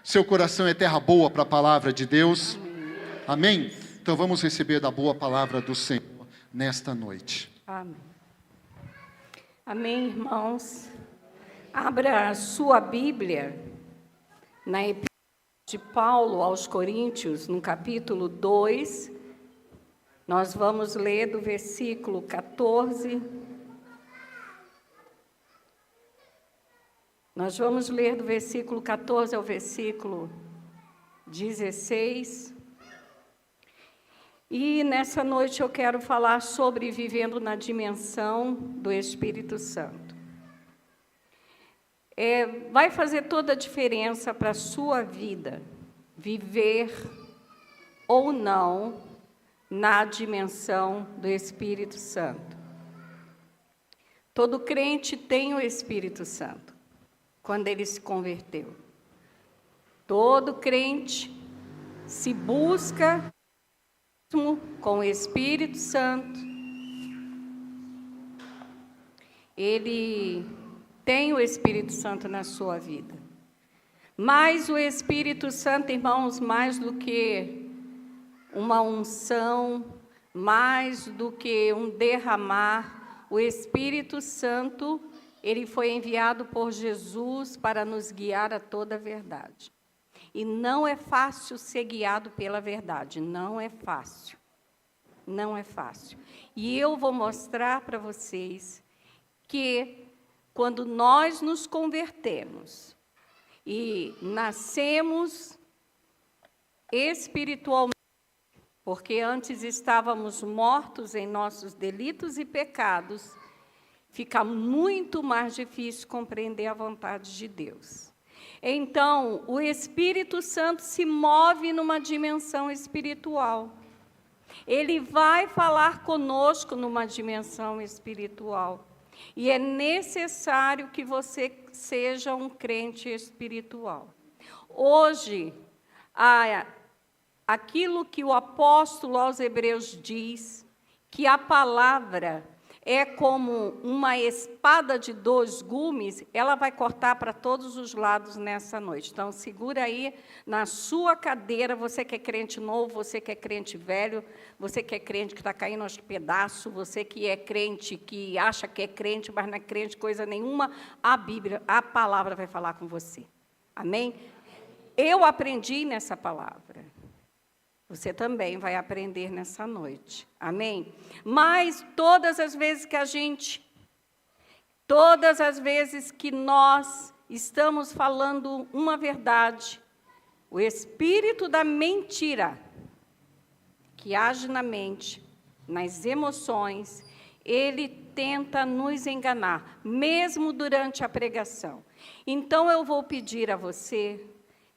Seu coração é terra boa para a palavra de Deus? Amém? Então vamos receber da boa palavra do Senhor nesta noite. Amém. Amém, irmãos. Abra a sua Bíblia na Epístola de Paulo aos Coríntios, no capítulo 2. Nós vamos ler do versículo 14. Nós vamos ler do versículo 14 ao versículo 16. E nessa noite eu quero falar sobre vivendo na dimensão do Espírito Santo. Vai fazer toda a diferença para a sua vida, viver ou não na dimensão do Espírito Santo. Todo crente tem o Espírito Santo, quando ele se converteu. Todo crente se busca com o Espírito Santo. Ele tem o Espírito Santo na sua vida. Mas o Espírito Santo, irmãos, mais do que uma unção, mais do que um derramar, o Espírito Santo, ele foi enviado por Jesus para nos guiar a toda a verdade. E não é fácil ser guiado pela verdade, não é fácil. Não é fácil. E eu vou mostrar para vocês que quando nós nos convertemos e nascemos espiritualmente, porque antes estávamos mortos em nossos delitos e pecados, fica muito mais difícil compreender a vontade de Deus. Então, o Espírito Santo se move numa dimensão espiritual. Ele vai falar conosco numa dimensão espiritual. E é necessário que você seja um crente espiritual. Hoje, aquilo que o apóstolo aos Hebreus diz, que a palavra é como uma espada de 2 gumes, ela vai cortar para todos os lados nessa noite. Então, segura aí na sua cadeira, você que é crente novo, você que é crente velho, você que é crente que está caindo aos pedaços, você que é crente que acha que é crente, mas não é crente coisa nenhuma, a Bíblia, a palavra vai falar com você. Amém? Eu aprendi nessa palavra. Você também vai aprender nessa noite. Amém? Mas todas as vezes que nós estamos falando uma verdade, o espírito da mentira, que age na mente, nas emoções, ele tenta nos enganar, mesmo durante a pregação. Então, eu vou pedir a você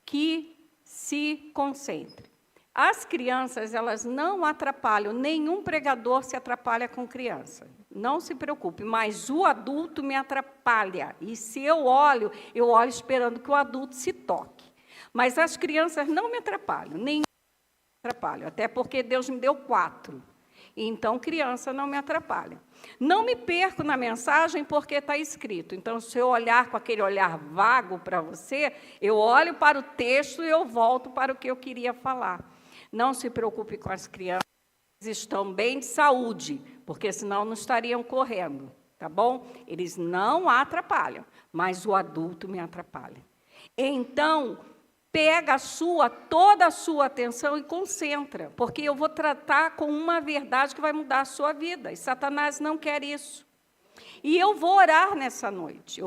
que se concentre. As crianças, elas não atrapalham, nenhum pregador se atrapalha com criança. Não se preocupe, mas o adulto me atrapalha. E se eu olho esperando que o adulto se toque. Mas as crianças não me atrapalham, nenhum me atrapalha, até porque Deus me deu 4. Então, criança não me atrapalha. Não me perco na mensagem porque está escrito. Então, se eu olhar com aquele olhar vago para você, eu olho para o texto e eu volto para o que eu queria falar. Não se preocupe com as crianças, eles estão bem de saúde, porque senão não estariam correndo, tá bom? Eles não atrapalham, mas o adulto me atrapalha. Então, pega toda a sua atenção e concentra, porque eu vou tratar com uma verdade que vai mudar a sua vida, e Satanás não quer isso. E eu vou orar nessa noite,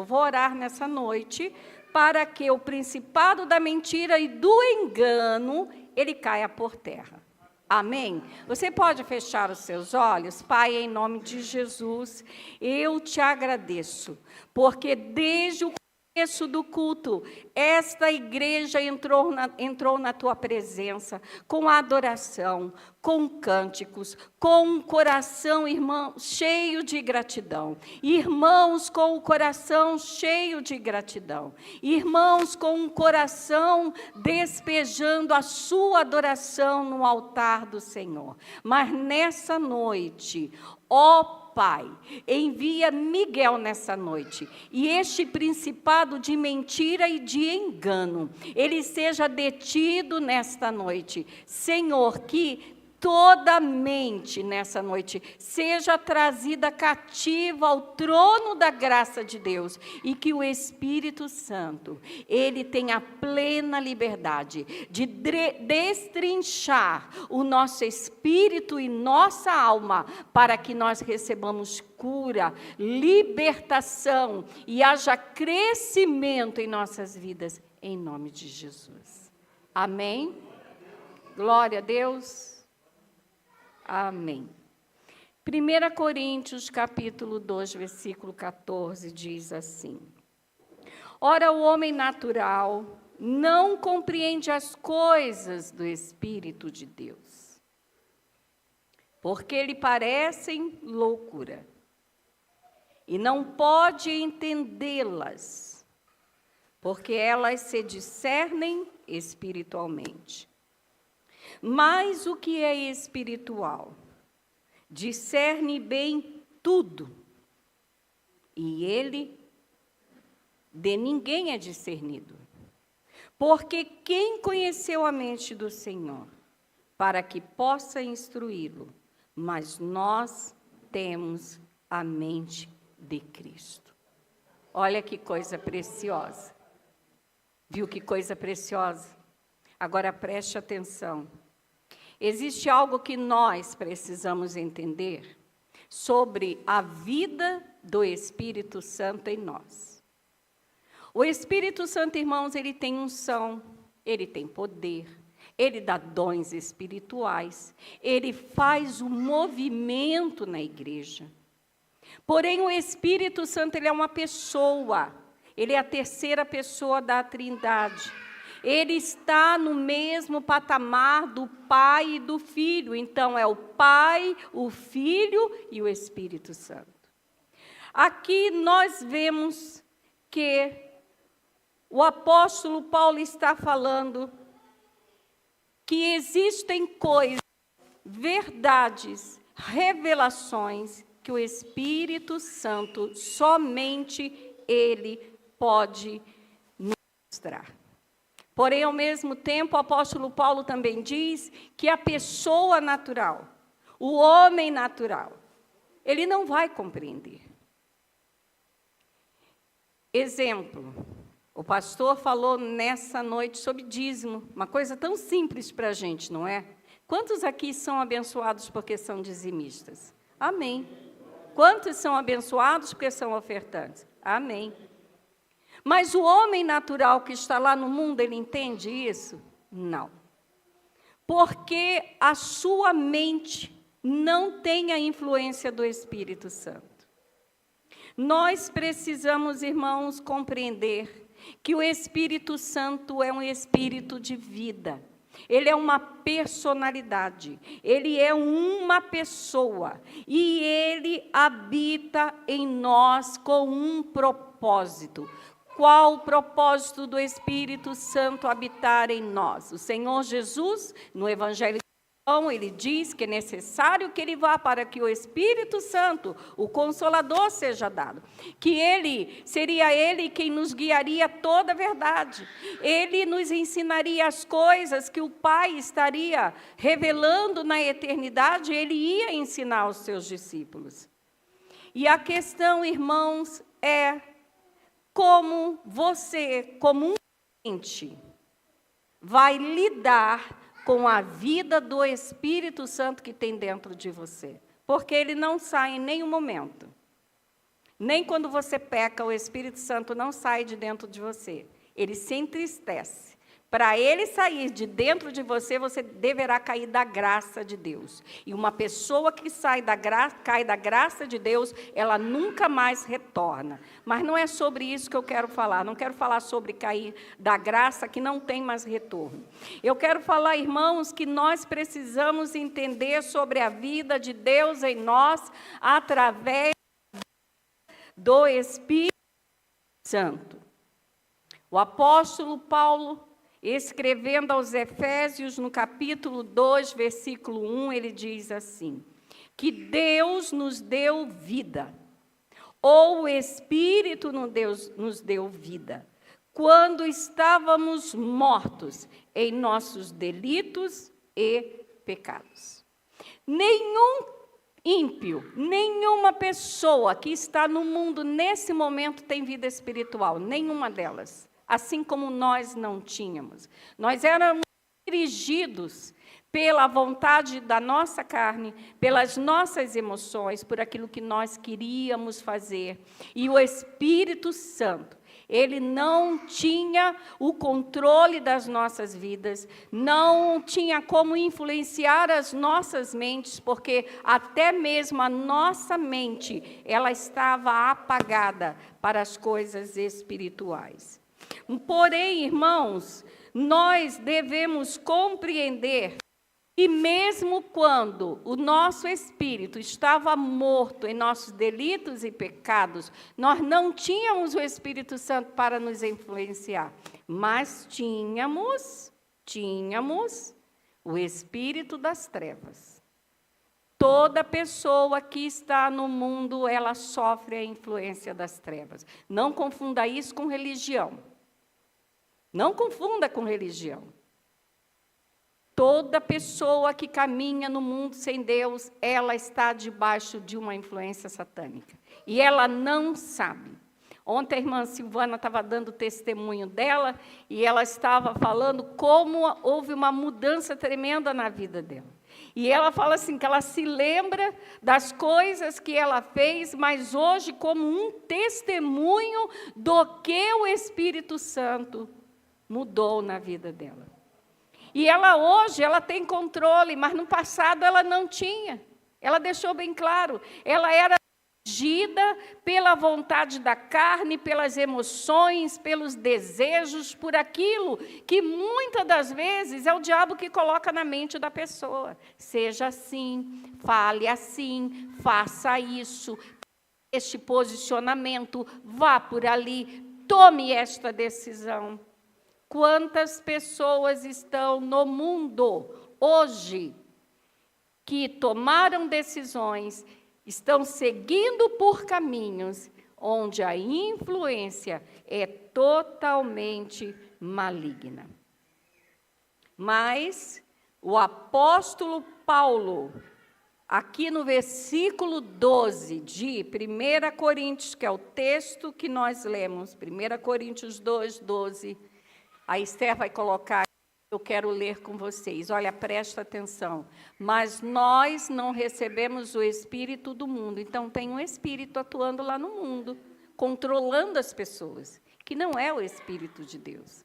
para que o principado da mentira e do engano, ele caia por terra. Amém? Você pode fechar os seus olhos? Pai, em nome de Jesus, eu te agradeço, porque desde o começo do culto, esta igreja entrou na tua presença, com adoração, com cânticos, com um coração, irmão, cheio de gratidão. Irmãos com o coração cheio de gratidão. Irmãos com um coração despejando a sua adoração no altar do Senhor. Mas nessa noite, ó Pai, envia Miguel nessa noite, e este principado de mentira e de engano, ele seja detido nesta noite. Senhor, que toda mente nessa noite seja trazida cativa ao trono da graça de Deus, e que o Espírito Santo, ele tenha plena liberdade de destrinchar o nosso espírito e nossa alma, para que nós recebamos cura, libertação e haja crescimento em nossas vidas, em nome de Jesus. Amém? Glória a Deus. Amém. 1 Coríntios, capítulo 2, versículo 14, diz assim: Ora, o homem natural não compreende as coisas do Espírito de Deus, porque lhe parecem loucura, e não pode entendê-las, porque elas se discernem espiritualmente. Mas o que é espiritual discerne bem tudo, e ele de ninguém é discernido. Porque quem conheceu a mente do Senhor, para que possa instruí-lo? Mas nós temos a mente de Cristo. Olha que coisa preciosa. Viu que coisa preciosa? Agora preste atenção. Existe algo que nós precisamos entender sobre a vida do Espírito Santo em nós. O Espírito Santo, irmãos, ele tem unção, ele tem poder, ele dá dons espirituais, ele faz o movimento na igreja. Porém, o Espírito Santo, ele é uma pessoa, ele é a terceira pessoa da Trindade. Ele está no mesmo patamar do Pai e do Filho. Então, é o Pai, o Filho e o Espírito Santo. Aqui nós vemos que o apóstolo Paulo está falando que existem coisas, verdades, revelações que o Espírito Santo, somente ele pode nos mostrar. Porém, ao mesmo tempo, o apóstolo Paulo também diz que a pessoa natural, o homem natural, ele não vai compreender. Exemplo, o pastor falou nessa noite sobre dízimo, uma coisa tão simples para a gente, não é? Quantos aqui são abençoados porque são dizimistas? Amém. Quantos são abençoados porque são ofertantes? Amém. Mas o homem natural que está lá no mundo, ele entende isso? Não. Porque a sua mente não tem a influência do Espírito Santo. Nós precisamos, irmãos, compreender que o Espírito Santo é um espírito de vida. Ele é uma personalidade, ele é uma pessoa, e ele habita em nós com um propósito. Qual o propósito do Espírito Santo habitar em nós? O Senhor Jesus, no Evangelho de João, ele diz que é necessário que ele vá para que o Espírito Santo, o Consolador, seja dado. Que seria ele quem nos guiaria toda a verdade. Ele nos ensinaria as coisas que o Pai estaria revelando na eternidade, ele ia ensinar aos seus discípulos. E a questão, irmãos, é como você, como um crente, vai lidar com a vida do Espírito Santo que tem dentro de você. Porque ele não sai em nenhum momento. Nem quando você peca, o Espírito Santo não sai de dentro de você. Ele se entristece. Para ele sair de dentro de você, você deverá cair da graça de Deus. E uma pessoa que cai da graça de Deus, ela nunca mais retorna. Mas não é sobre isso que eu quero falar. Não quero falar sobre cair da graça que não tem mais retorno. Eu quero falar, irmãos, que nós precisamos entender sobre a vida de Deus em nós através do Espírito Santo. O apóstolo Paulo, escrevendo aos Efésios, no capítulo 2, versículo 1, ele diz assim: que Deus nos deu vida, ou o Espírito nos deu vida, quando estávamos mortos em nossos delitos e pecados. Nenhum ímpio, nenhuma pessoa que está no mundo nesse momento tem vida espiritual, nenhuma delas, assim como nós não tínhamos. Nós éramos dirigidos pela vontade da nossa carne, pelas nossas emoções, por aquilo que nós queríamos fazer. E o Espírito Santo, ele não tinha o controle das nossas vidas, não tinha como influenciar as nossas mentes, porque até mesmo a nossa mente, ela estava apagada para as coisas espirituais. Porém, irmãos, nós devemos compreender que mesmo quando o nosso espírito estava morto em nossos delitos e pecados, nós não tínhamos o Espírito Santo para nos influenciar, mas tínhamos o espírito das trevas. Toda pessoa que está no mundo, ela sofre a influência das trevas. Não confunda isso com religião. Não confunda com religião. Toda pessoa que caminha no mundo sem Deus, ela está debaixo de uma influência satânica. E ela não sabe. Ontem a irmã Silvana estava dando testemunho dela, e ela estava falando como houve uma mudança tremenda na vida dela. E ela fala assim, que ela se lembra das coisas que ela fez, mas hoje como um testemunho do que o Espírito Santo mudou na vida dela. E ela hoje, ela tem controle, mas no passado ela não tinha. Ela deixou bem claro, ela era agida pela vontade da carne, pelas emoções, pelos desejos, por aquilo que muitas das vezes é o diabo que coloca na mente da pessoa. Seja assim, fale assim, faça isso, este posicionamento, vá por ali, tome esta decisão. Quantas pessoas estão no mundo hoje que tomaram decisões, estão seguindo por caminhos onde a influência é totalmente maligna. Mas o apóstolo Paulo, aqui no versículo 12 de 1 Coríntios, que é o texto que nós lemos, 1 Coríntios 2, 12, a Esther vai colocar, eu quero ler com vocês. Olha, presta atenção. Mas nós não recebemos o Espírito do mundo. Então, tem um Espírito atuando lá no mundo, controlando as pessoas, que não é o Espírito de Deus.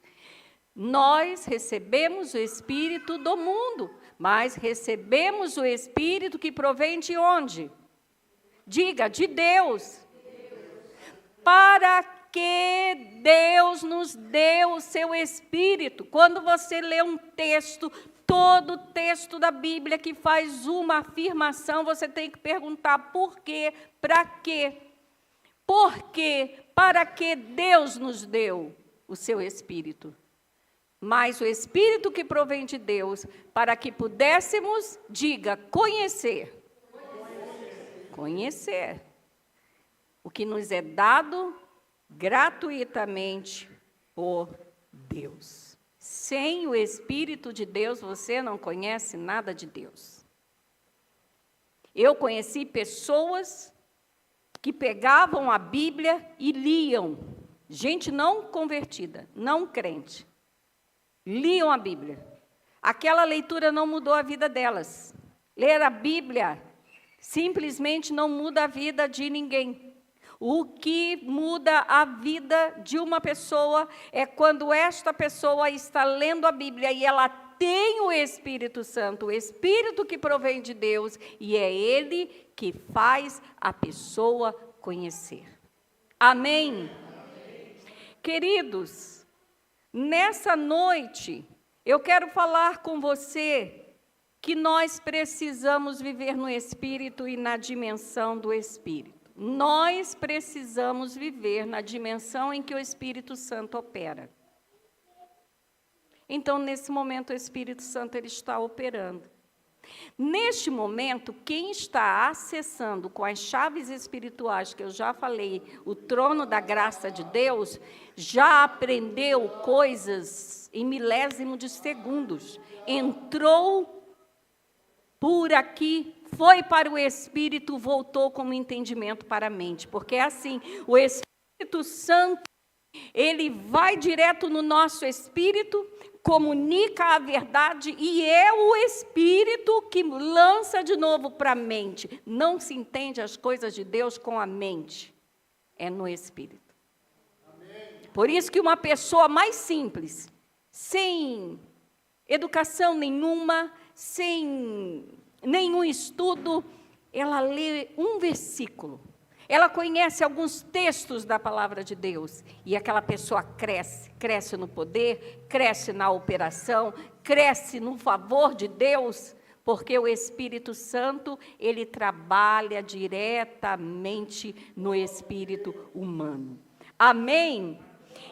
Nós recebemos o Espírito do mundo, mas recebemos o Espírito que provém de onde? Diga, de Deus. Para que Deus nos deu o seu Espírito. Quando você lê um texto, todo texto da Bíblia que faz uma afirmação, você tem que perguntar por quê, para quê? Por quê? Para que Deus nos deu o seu Espírito? Mas o Espírito que provém de Deus, para que pudéssemos, diga, conhecer. Conhecer. O que nos é dado gratuitamente por Deus. Sem o Espírito de Deus, você não conhece nada de Deus. Eu conheci pessoas que pegavam a Bíblia e liam. Gente não convertida, não crente. Liam a Bíblia. Aquela leitura não mudou a vida delas. Ler a Bíblia simplesmente não muda a vida de ninguém. O que muda a vida de uma pessoa é quando esta pessoa está lendo a Bíblia e ela tem o Espírito Santo, o Espírito que provém de Deus, e é Ele que faz a pessoa conhecer. Amém? Amém. Queridos, nessa noite, eu quero falar com você que nós precisamos viver no Espírito e na dimensão do Espírito. Nós precisamos viver na dimensão em que o Espírito Santo opera. Então, nesse momento, o Espírito Santo ele está operando. Neste momento, quem está acessando com as chaves espirituais, que eu já falei, o trono da graça de Deus, já aprendeu coisas em milésimo de segundos. Entrou por aqui, foi para o Espírito, voltou com o entendimento para a mente. Porque é assim, o Espírito Santo, ele vai direto no nosso espírito, comunica a verdade e é o Espírito que lança de novo para a mente. Não se entende as coisas de Deus com a mente, é no Espírito. Amém. Por isso que uma pessoa mais simples, sem educação nenhuma, sem nenhum estudo, ela lê um versículo. Ela conhece alguns textos da palavra de Deus e aquela pessoa cresce no poder, cresce na operação, cresce no favor de Deus, porque o Espírito Santo, ele trabalha diretamente no espírito humano. Amém?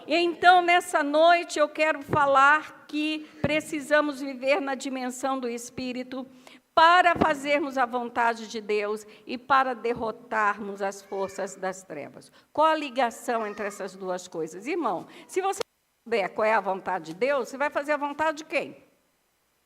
Então, nessa noite, eu quero falar que precisamos viver na dimensão do Espírito, para fazermos a vontade de Deus e para derrotarmos as forças das trevas. Qual a ligação entre essas duas coisas? Irmão, se você souber qual é a vontade de Deus, você vai fazer a vontade de quem?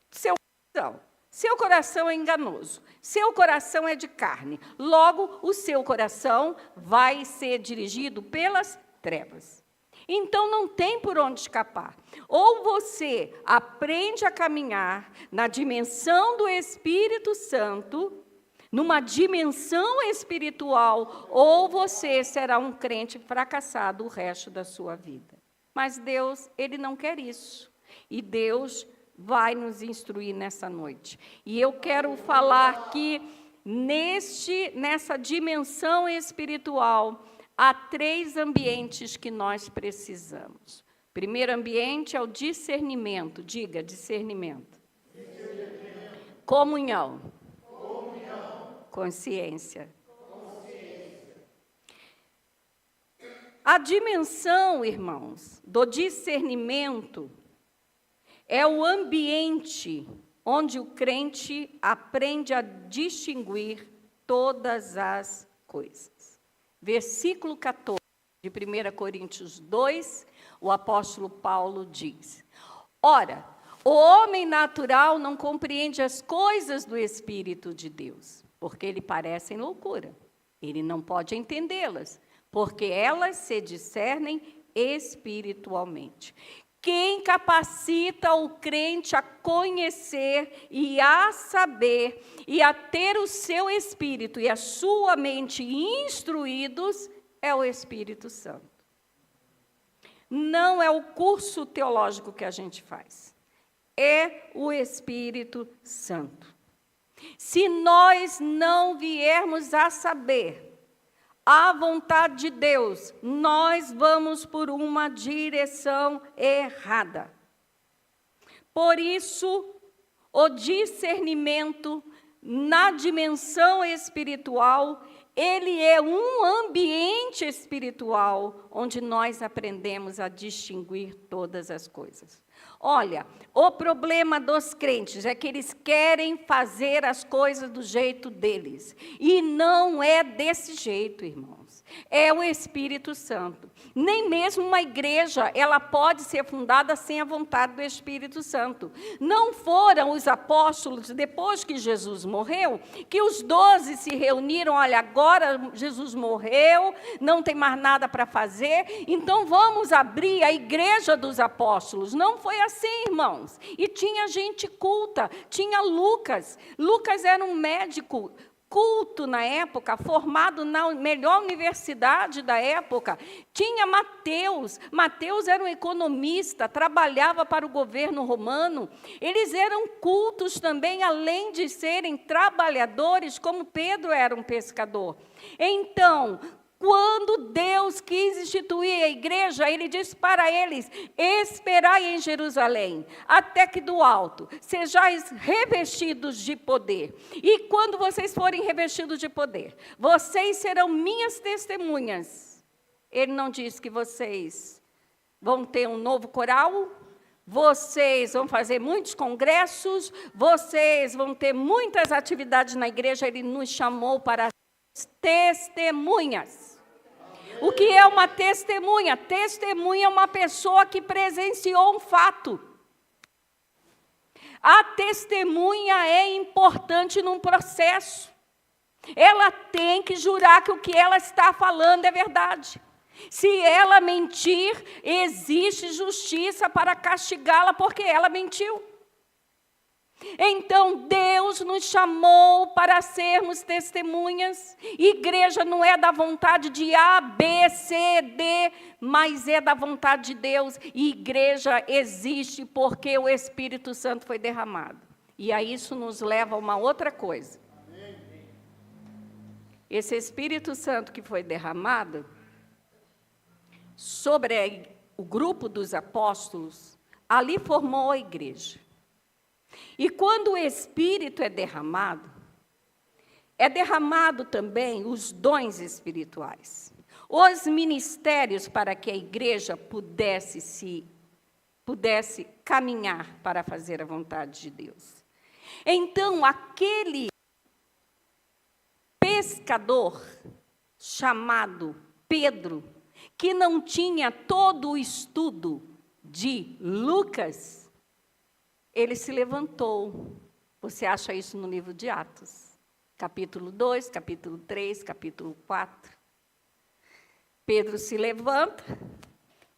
Seu coração. Seu coração é enganoso. Seu coração é de carne. Logo, o seu coração vai ser dirigido pelas trevas. Então, não tem por onde escapar. Ou você aprende a caminhar na dimensão do Espírito Santo, numa dimensão espiritual, ou você será um crente fracassado o resto da sua vida. Mas Deus, ele não quer isso. E Deus vai nos instruir nessa noite. E eu quero falar que nessa dimensão espiritual, há 3 ambientes que nós precisamos. O primeiro ambiente é o discernimento. Diga, discernimento. Comunhão. Consciência. A dimensão, irmãos, do discernimento é o ambiente onde o crente aprende a distinguir todas as coisas. Versículo 14 de 1 Coríntios 2, o apóstolo Paulo diz: ora, o homem natural não compreende as coisas do Espírito de Deus, porque lhe parecem loucura. Ele não pode entendê-las, porque elas se discernem espiritualmente. Quem capacita o crente a conhecer e a saber e a ter o seu espírito e a sua mente instruídos é o Espírito Santo. Não é o curso teológico que a gente faz, é o Espírito Santo. Se nós não viermos a saber a vontade de Deus, nós vamos por uma direção errada. Por isso, o discernimento na dimensão espiritual, ele é um ambiente espiritual onde nós aprendemos a distinguir todas as coisas. Olha, o problema dos crentes é que eles querem fazer as coisas do jeito deles. E não é desse jeito, irmãos. É o Espírito Santo. Nem mesmo uma igreja, ela pode ser fundada sem a vontade do Espírito Santo. Não foram os apóstolos, depois que Jesus morreu, que os 12 se reuniram, olha, agora Jesus morreu, não tem mais nada para fazer, então vamos abrir a igreja dos apóstolos. Não foi assim, irmãos. E tinha gente culta, tinha Lucas. Lucas era um médico culto na época, formado na melhor universidade da época. Tinha Mateus. Mateus era um economista, trabalhava para o governo romano. Eles eram cultos também, além de serem trabalhadores, como Pedro era um pescador. Então, quando Deus quis instituir a igreja, ele disse para eles: esperai em Jerusalém, até que do alto sejais revestidos de poder. E quando vocês forem revestidos de poder, vocês serão minhas testemunhas. Ele não diz que vocês vão ter um novo coral, vocês vão fazer muitos congressos, vocês vão ter muitas atividades na igreja. Ele nos chamou para testemunhas. O que é uma testemunha? Testemunha é uma pessoa que presenciou um fato. A testemunha é importante num processo. Ela tem que jurar que o que ela está falando é verdade. Se ela mentir, existe justiça para castigá-la porque ela mentiu. Então, Deus nos chamou para sermos testemunhas. Igreja não é da vontade de A, B, C, D, mas é da vontade de Deus. E igreja existe porque o Espírito Santo foi derramado. E aí isso nos leva a uma outra coisa. Esse Espírito Santo que foi derramado sobre o grupo dos apóstolos, ali formou a igreja. E quando o Espírito é derramado também os dons espirituais, os ministérios para que a igreja pudesse caminhar para fazer a vontade de Deus. Então, aquele pescador chamado Pedro, que não tinha todo o estudo de Lucas, ele se levantou. Você acha isso no livro de Atos, capítulo 2, capítulo 3, capítulo 4. Pedro se levanta,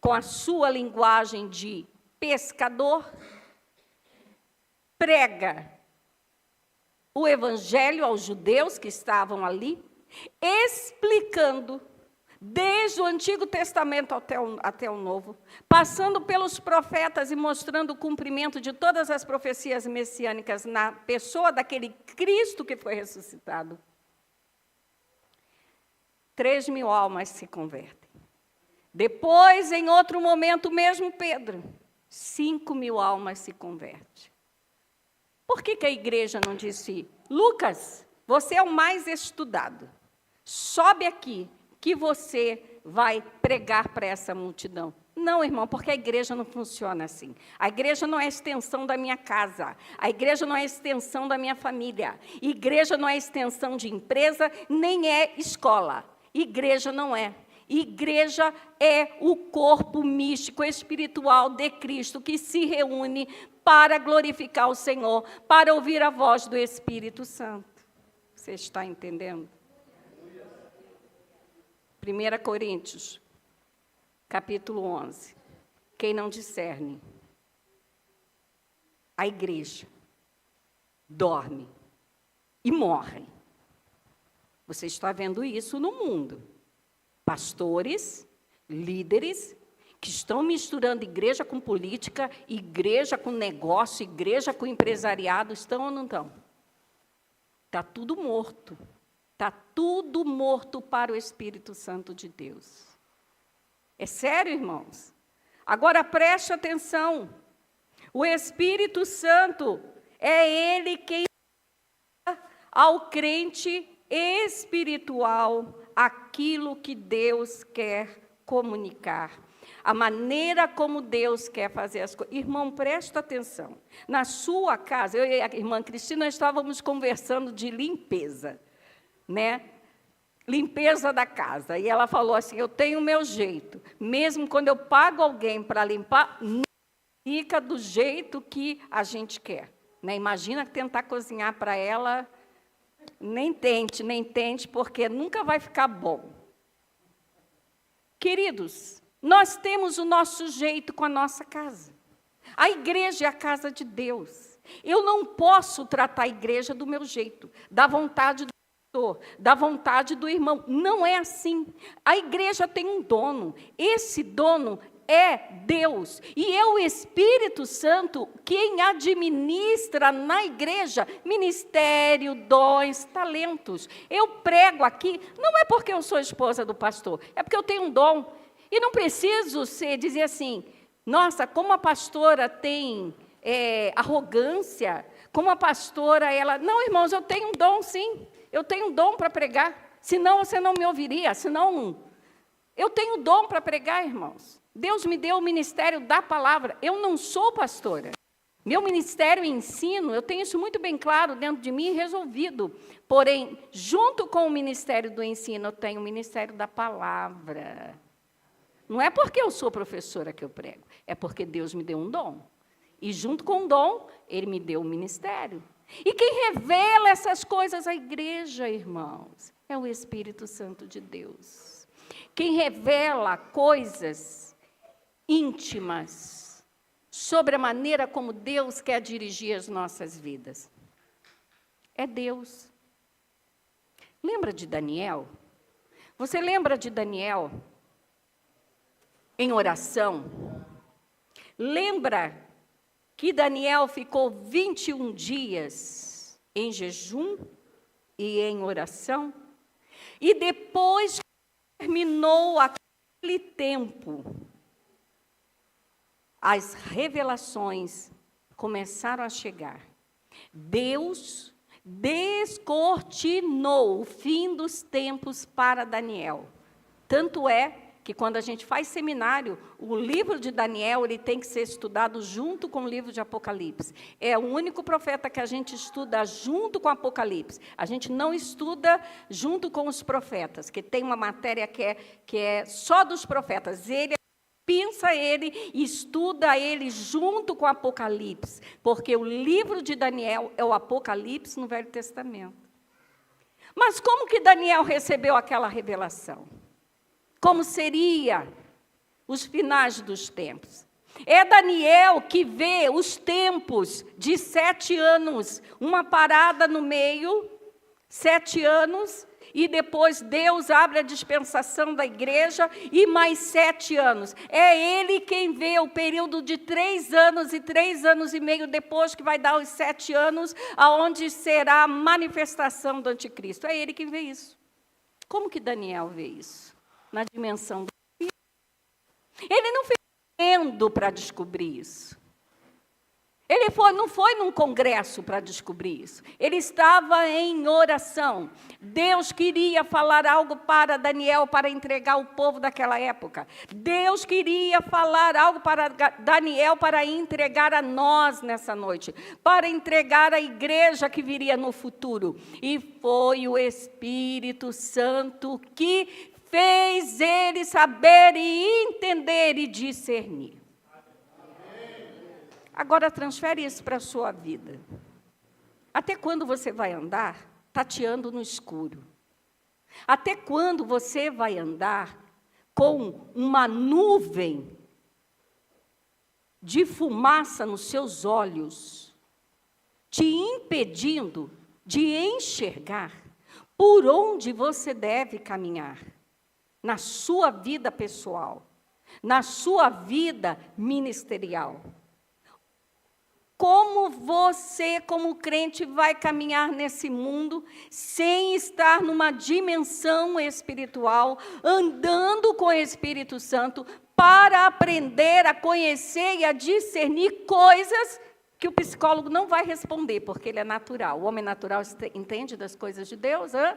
com a sua linguagem de pescador, prega o evangelho aos judeus que estavam ali, explicando desde o Antigo Testamento até o Novo, passando pelos profetas e mostrando o cumprimento de todas as profecias messiânicas na pessoa daquele Cristo que foi ressuscitado. 3.000 almas se convertem. Depois, em outro momento, mesmo Pedro, 5.000 almas se convertem. Por que a igreja não disse: Lucas, você é o mais estudado, sobe aqui, que você vai pregar para essa multidão? Não, irmão, porque a igreja não funciona assim. A igreja não é a extensão da minha casa. A igreja não é a extensão da minha família. Igreja não é a extensão de empresa, nem é escola. Igreja não é. Igreja é o corpo místico, espiritual de Cristo, que se reúne para glorificar o Senhor, para ouvir a voz do Espírito Santo. Você está entendendo? 1 Coríntios, capítulo 11. Quem não discerne? A igreja dorme e morre. Você está vendo isso no mundo. Pastores, líderes, que estão misturando igreja com política, igreja com negócio, igreja com empresariado, estão ou não estão? Está tudo morto. Está tudo morto para o Espírito Santo de Deus. É sério, irmãos? Agora preste atenção. O Espírito Santo é Ele quem dá ao crente espiritual aquilo que Deus quer comunicar. A maneira como Deus quer fazer as coisas. Irmão, presta atenção. Na sua casa, eu e a irmã Cristina estávamos conversando de limpeza. Né? Limpeza da casa. E ela falou assim: eu tenho o meu jeito. Mesmo quando eu pago alguém para limpar, não fica do jeito que a gente quer. Né? Imagina tentar cozinhar para ela. Nem tente, porque nunca vai ficar bom. Queridos, nós temos o nosso jeito com a nossa casa. A igreja é a casa de Deus. Eu não posso tratar a igreja do meu jeito, da vontade do pastor, da vontade do irmão. Não é assim. A igreja tem um dono. Esse dono é Deus. E é o Espírito Santo quem administra na igreja ministério, dons, talentos. Eu prego aqui, não é porque eu sou esposa do pastor, é porque eu tenho um dom. E não preciso dizer assim: nossa, como a pastora tem arrogância, como a pastora, ela... Não, irmãos, eu tenho um dom, sim. Eu tenho um dom para pregar. Senão você não me ouviria, senão Eu tenho dom para pregar, irmãos. Deus me deu o ministério da palavra. Eu não sou pastora. Meu ministério e ensino, eu tenho isso muito bem claro dentro de mim e resolvido. Porém, junto com o ministério do ensino, eu tenho o ministério da palavra. Não é porque eu sou professora que eu prego, é porque Deus me deu um dom. E junto com o dom, Ele me deu o ministério. E quem revela essas coisas à igreja, irmãos, é o Espírito Santo de Deus. Quem revela coisas íntimas sobre a maneira como Deus quer dirigir as nossas vidas. É Deus. Lembra de Daniel? Você lembra de Daniel em oração? Lembra que Daniel ficou 21 dias em jejum e em oração? E depois que terminou aquele tempo, as revelações começaram a chegar. Deus descortinou o fim dos tempos para Daniel. Tanto é que quando a gente faz seminário, o livro de Daniel ele tem que ser estudado junto com o livro de Apocalipse. É o único profeta que a gente estuda junto com Apocalipse. A gente não estuda junto com os profetas, que tem uma matéria que é só dos profetas. Pensa ele e estuda ele junto com o Apocalipse, porque o livro de Daniel é o Apocalipse no Velho Testamento. Mas como que Daniel recebeu aquela revelação? Como seria os finais dos tempos? É Daniel que vê os tempos de 7 anos, uma parada no meio, 7 anos, e depois Deus abre a dispensação da igreja e mais 7 anos. É Ele quem vê o período de 3 anos e 3 anos e meio depois, que vai dar os 7 anos, aonde será a manifestação do anticristo. É Ele quem vê isso. Como que Daniel vê isso? Na dimensão do Espírito. Ele não fez lendo para descobrir isso. Ele não foi num congresso para descobrir isso. Ele estava em oração. Deus queria falar algo para Daniel, para entregar o povo daquela época. Deus queria falar algo para Daniel, para entregar a nós nessa noite. Para entregar a igreja que viria no futuro. E foi o Espírito Santo que fez ele saber e entender e discernir. Agora, transfere isso para a sua vida. Até quando você vai andar tateando no escuro? Até quando você vai andar com uma nuvem de fumaça nos seus olhos, te impedindo de enxergar por onde você deve caminhar? Na sua vida pessoal, na sua vida ministerial. Como você, como crente, vai caminhar nesse mundo sem estar numa dimensão espiritual, andando com o Espírito Santo, para aprender a conhecer e a discernir coisas que o psicólogo não vai responder, porque ele é natural. O homem natural entende das coisas de Deus, hã?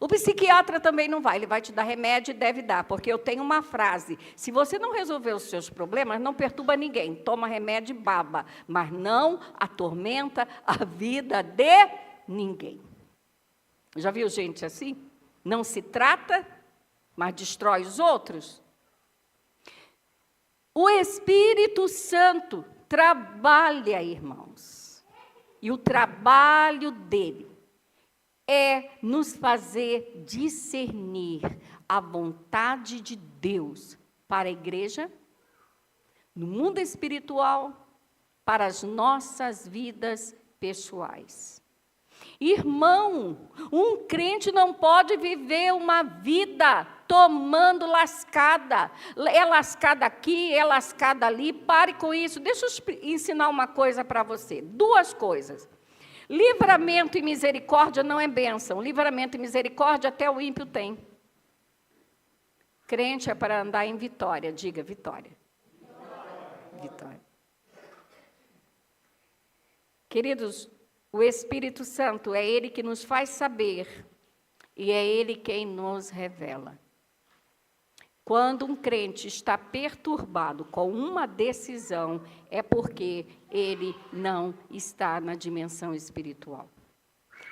O psiquiatra também não vai, ele vai te dar remédio e deve dar, porque eu tenho uma frase: se você não resolver os seus problemas, não perturba ninguém, toma remédio e baba, mas não atormenta a vida de ninguém. Já viu gente assim? Não se trata, mas destrói os outros. O Espírito Santo trabalha, irmãos, e o trabalho dele é nos fazer discernir a vontade de Deus para a igreja, no mundo espiritual, para as nossas vidas pessoais. Irmão, um crente não pode viver uma vida tomando lascada. É lascada aqui, é lascada ali. Pare com isso. Deixa eu ensinar uma coisa para você. 2 coisas. Livramento e misericórdia não é bênção. Livramento e misericórdia até o ímpio tem. Crente é para andar em vitória. Diga vitória. Vitória. Queridos, o Espírito Santo é Ele que nos faz saber e é Ele quem nos revela. Quando um crente está perturbado com uma decisão, é porque ele não está na dimensão espiritual.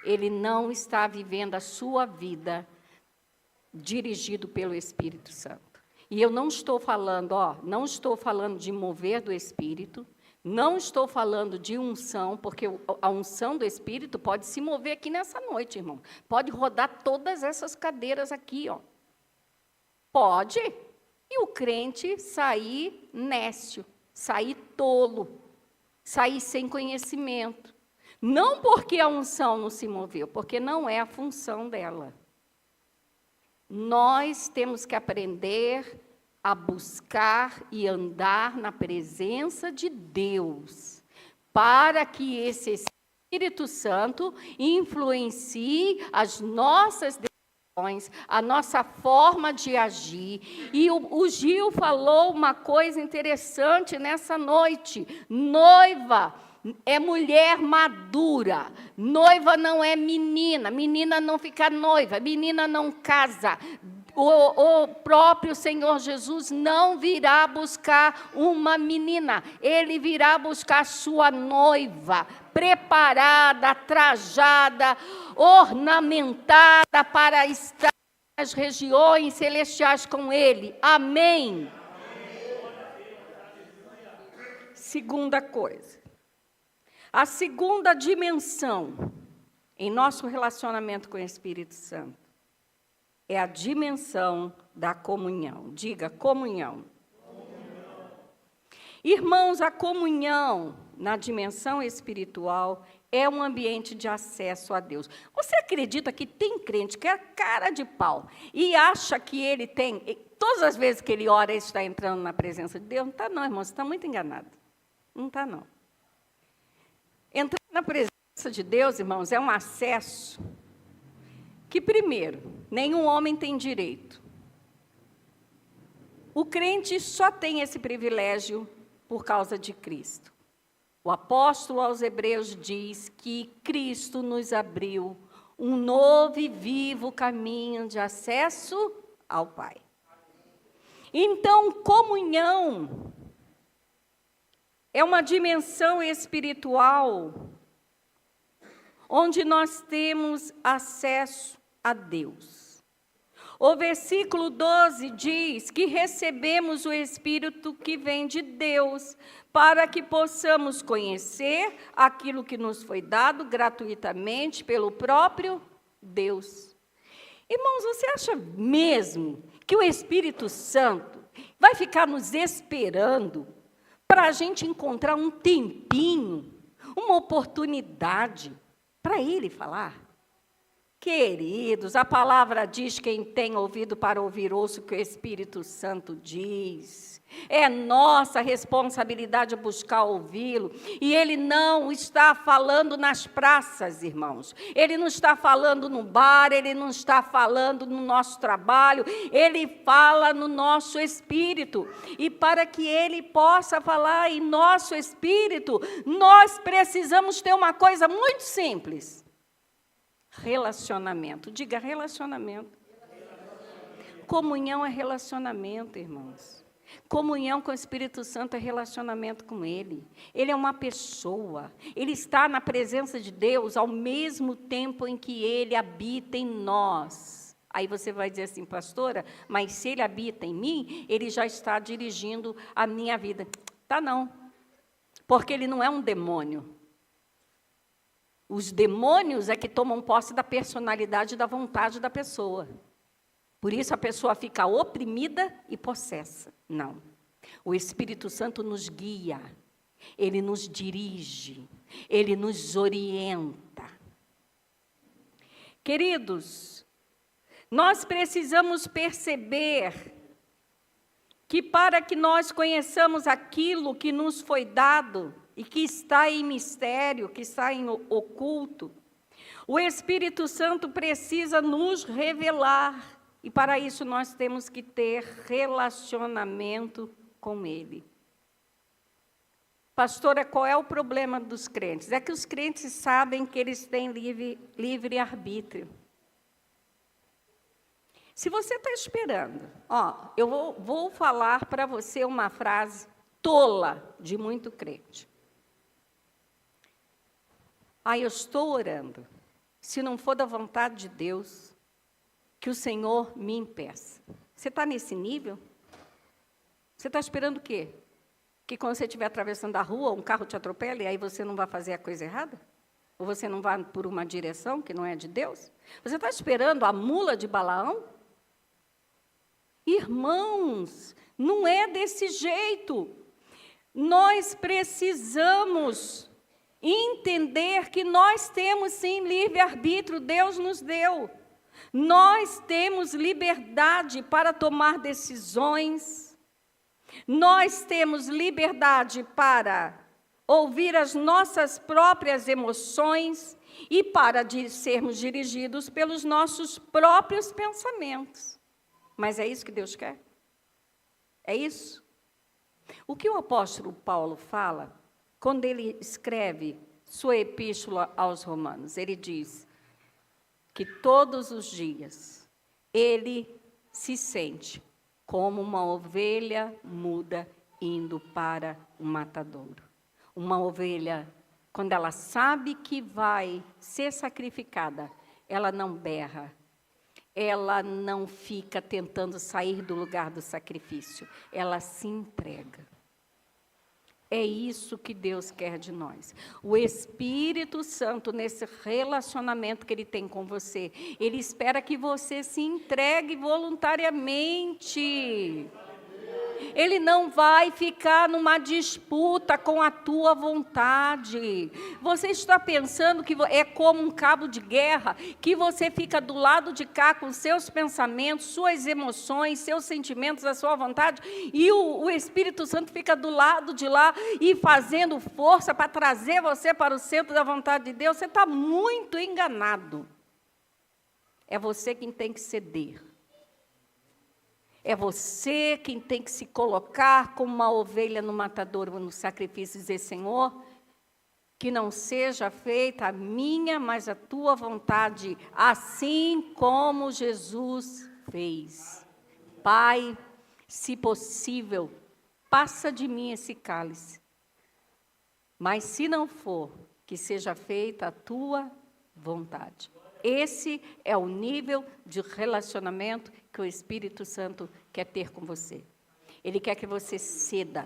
Ele não está vivendo a sua vida dirigido pelo Espírito Santo. E eu não estou falando, não estou falando de mover do Espírito, não estou falando de unção, porque a unção do Espírito pode se mover aqui nessa noite, irmão. Pode rodar todas essas cadeiras aqui, Pode. E o crente sair nécio, sair tolo, sair sem conhecimento. Não porque a unção não se moveu, porque não é a função dela. Nós temos que aprender a buscar e andar na presença de Deus, para que esse Espírito Santo influencie as nossas decisões, a nossa forma de agir. E o Gil falou uma coisa interessante nessa noite. Noiva é mulher madura, noiva não é menina, menina não fica noiva, menina não casa. O próprio Senhor Jesus não virá buscar uma menina, Ele virá buscar sua noiva, preparada, trajada, ornamentada para estar nas regiões celestiais com Ele. Amém? Segunda coisa. A segunda dimensão em nosso relacionamento com o Espírito Santo é a dimensão da comunhão. Diga, comunhão. Comunhão. Irmãos, a comunhão na dimensão espiritual é um ambiente de acesso a Deus. Você acredita que tem crente que é cara de pau e acha que ele tem, todas as vezes que ele ora, ele está entrando na presença de Deus? Não está não, irmão, você está muito enganado. Não está não. Entrar na presença de Deus, irmãos, é um acesso que, primeiro, nenhum homem tem direito. O crente só tem esse privilégio por causa de Cristo. O apóstolo aos Hebreus diz que Cristo nos abriu um novo e vivo caminho de acesso ao Pai. Então, comunhão é uma dimensão espiritual onde nós temos acesso a Deus. O versículo 12 diz que recebemos o Espírito que vem de Deus, para que possamos conhecer aquilo que nos foi dado gratuitamente pelo próprio Deus. Irmãos, você acha mesmo que o Espírito Santo vai ficar nos esperando para a gente encontrar um tempinho, uma oportunidade para Ele falar? Queridos, a palavra diz: quem tem ouvido para ouvir, ouça o que o Espírito Santo diz. É nossa responsabilidade buscar ouvi-lo. E Ele não está falando nas praças, irmãos. Ele não está falando no bar, Ele não está falando no nosso trabalho. Ele fala no nosso espírito. E para que Ele possa falar em nosso espírito, nós precisamos ter uma coisa muito simples. Relacionamento. Diga, relacionamento. Comunhão é relacionamento, irmãos. Comunhão com o Espírito Santo é relacionamento com Ele. Ele é uma pessoa. Ele está na presença de Deus ao mesmo tempo em que Ele habita em nós. Aí você vai dizer assim: pastora, mas se Ele habita em mim, Ele já está dirigindo a minha vida. Tá não. Porque Ele não é um demônio. Os demônios é que tomam posse da personalidade e da vontade da pessoa. Por isso a pessoa fica oprimida e possessa. Não. O Espírito Santo nos guia, Ele nos dirige, Ele nos orienta. Queridos, nós precisamos perceber que para que nós conheçamos aquilo que nos foi dado e que está em mistério, que está em oculto, o Espírito Santo precisa nos revelar. E para isso nós temos que ter relacionamento com Ele. Pastora, qual é o problema dos crentes? É que os crentes sabem que eles têm livre arbítrio. Se você está esperando, eu vou falar para você uma frase tola de muito crente. Eu estou orando. Se não for da vontade de Deus, que o Senhor me impeça. Você está nesse nível? Você está esperando o quê? Que quando você estiver atravessando a rua, um carro te atropele e aí você não vai fazer a coisa errada? Ou você não vai por uma direção que não é de Deus? Você está esperando a mula de Balaão? Irmãos, não é desse jeito. Nós precisamos entender que nós temos sim livre-arbítrio, Deus nos deu. Nós temos liberdade para tomar decisões. Nós temos liberdade para ouvir as nossas próprias emoções e para sermos dirigidos pelos nossos próprios pensamentos. Mas é isso que Deus quer? É isso? O que o apóstolo Paulo fala, quando ele escreve sua epístola aos Romanos, ele diz que todos os dias ele se sente como uma ovelha muda indo para o matadouro. Uma ovelha, quando ela sabe que vai ser sacrificada, ela não berra, ela não fica tentando sair do lugar do sacrifício, ela se entrega. É isso que Deus quer de nós. O Espírito Santo, nesse relacionamento que Ele tem com você, Ele espera que você se entregue voluntariamente. Ele não vai ficar numa disputa com a tua vontade. Você está pensando que é como um cabo de guerra, que você fica do lado de cá com seus pensamentos, suas emoções, seus sentimentos, a sua vontade, e o Espírito Santo fica do lado de lá e fazendo força para trazer você para o centro da vontade de Deus. Você está muito enganado. É você quem tem que ceder. É você quem tem que se colocar como uma ovelha no matadouro, no sacrifício, e dizer: Senhor, que não seja feita a minha, mas a tua vontade, assim como Jesus fez. Pai, se possível, passa de mim esse cálice. Mas se não for, que seja feita a tua vontade. Esse é o nível de relacionamento que o Espírito Santo quer ter com você. Ele quer que você ceda.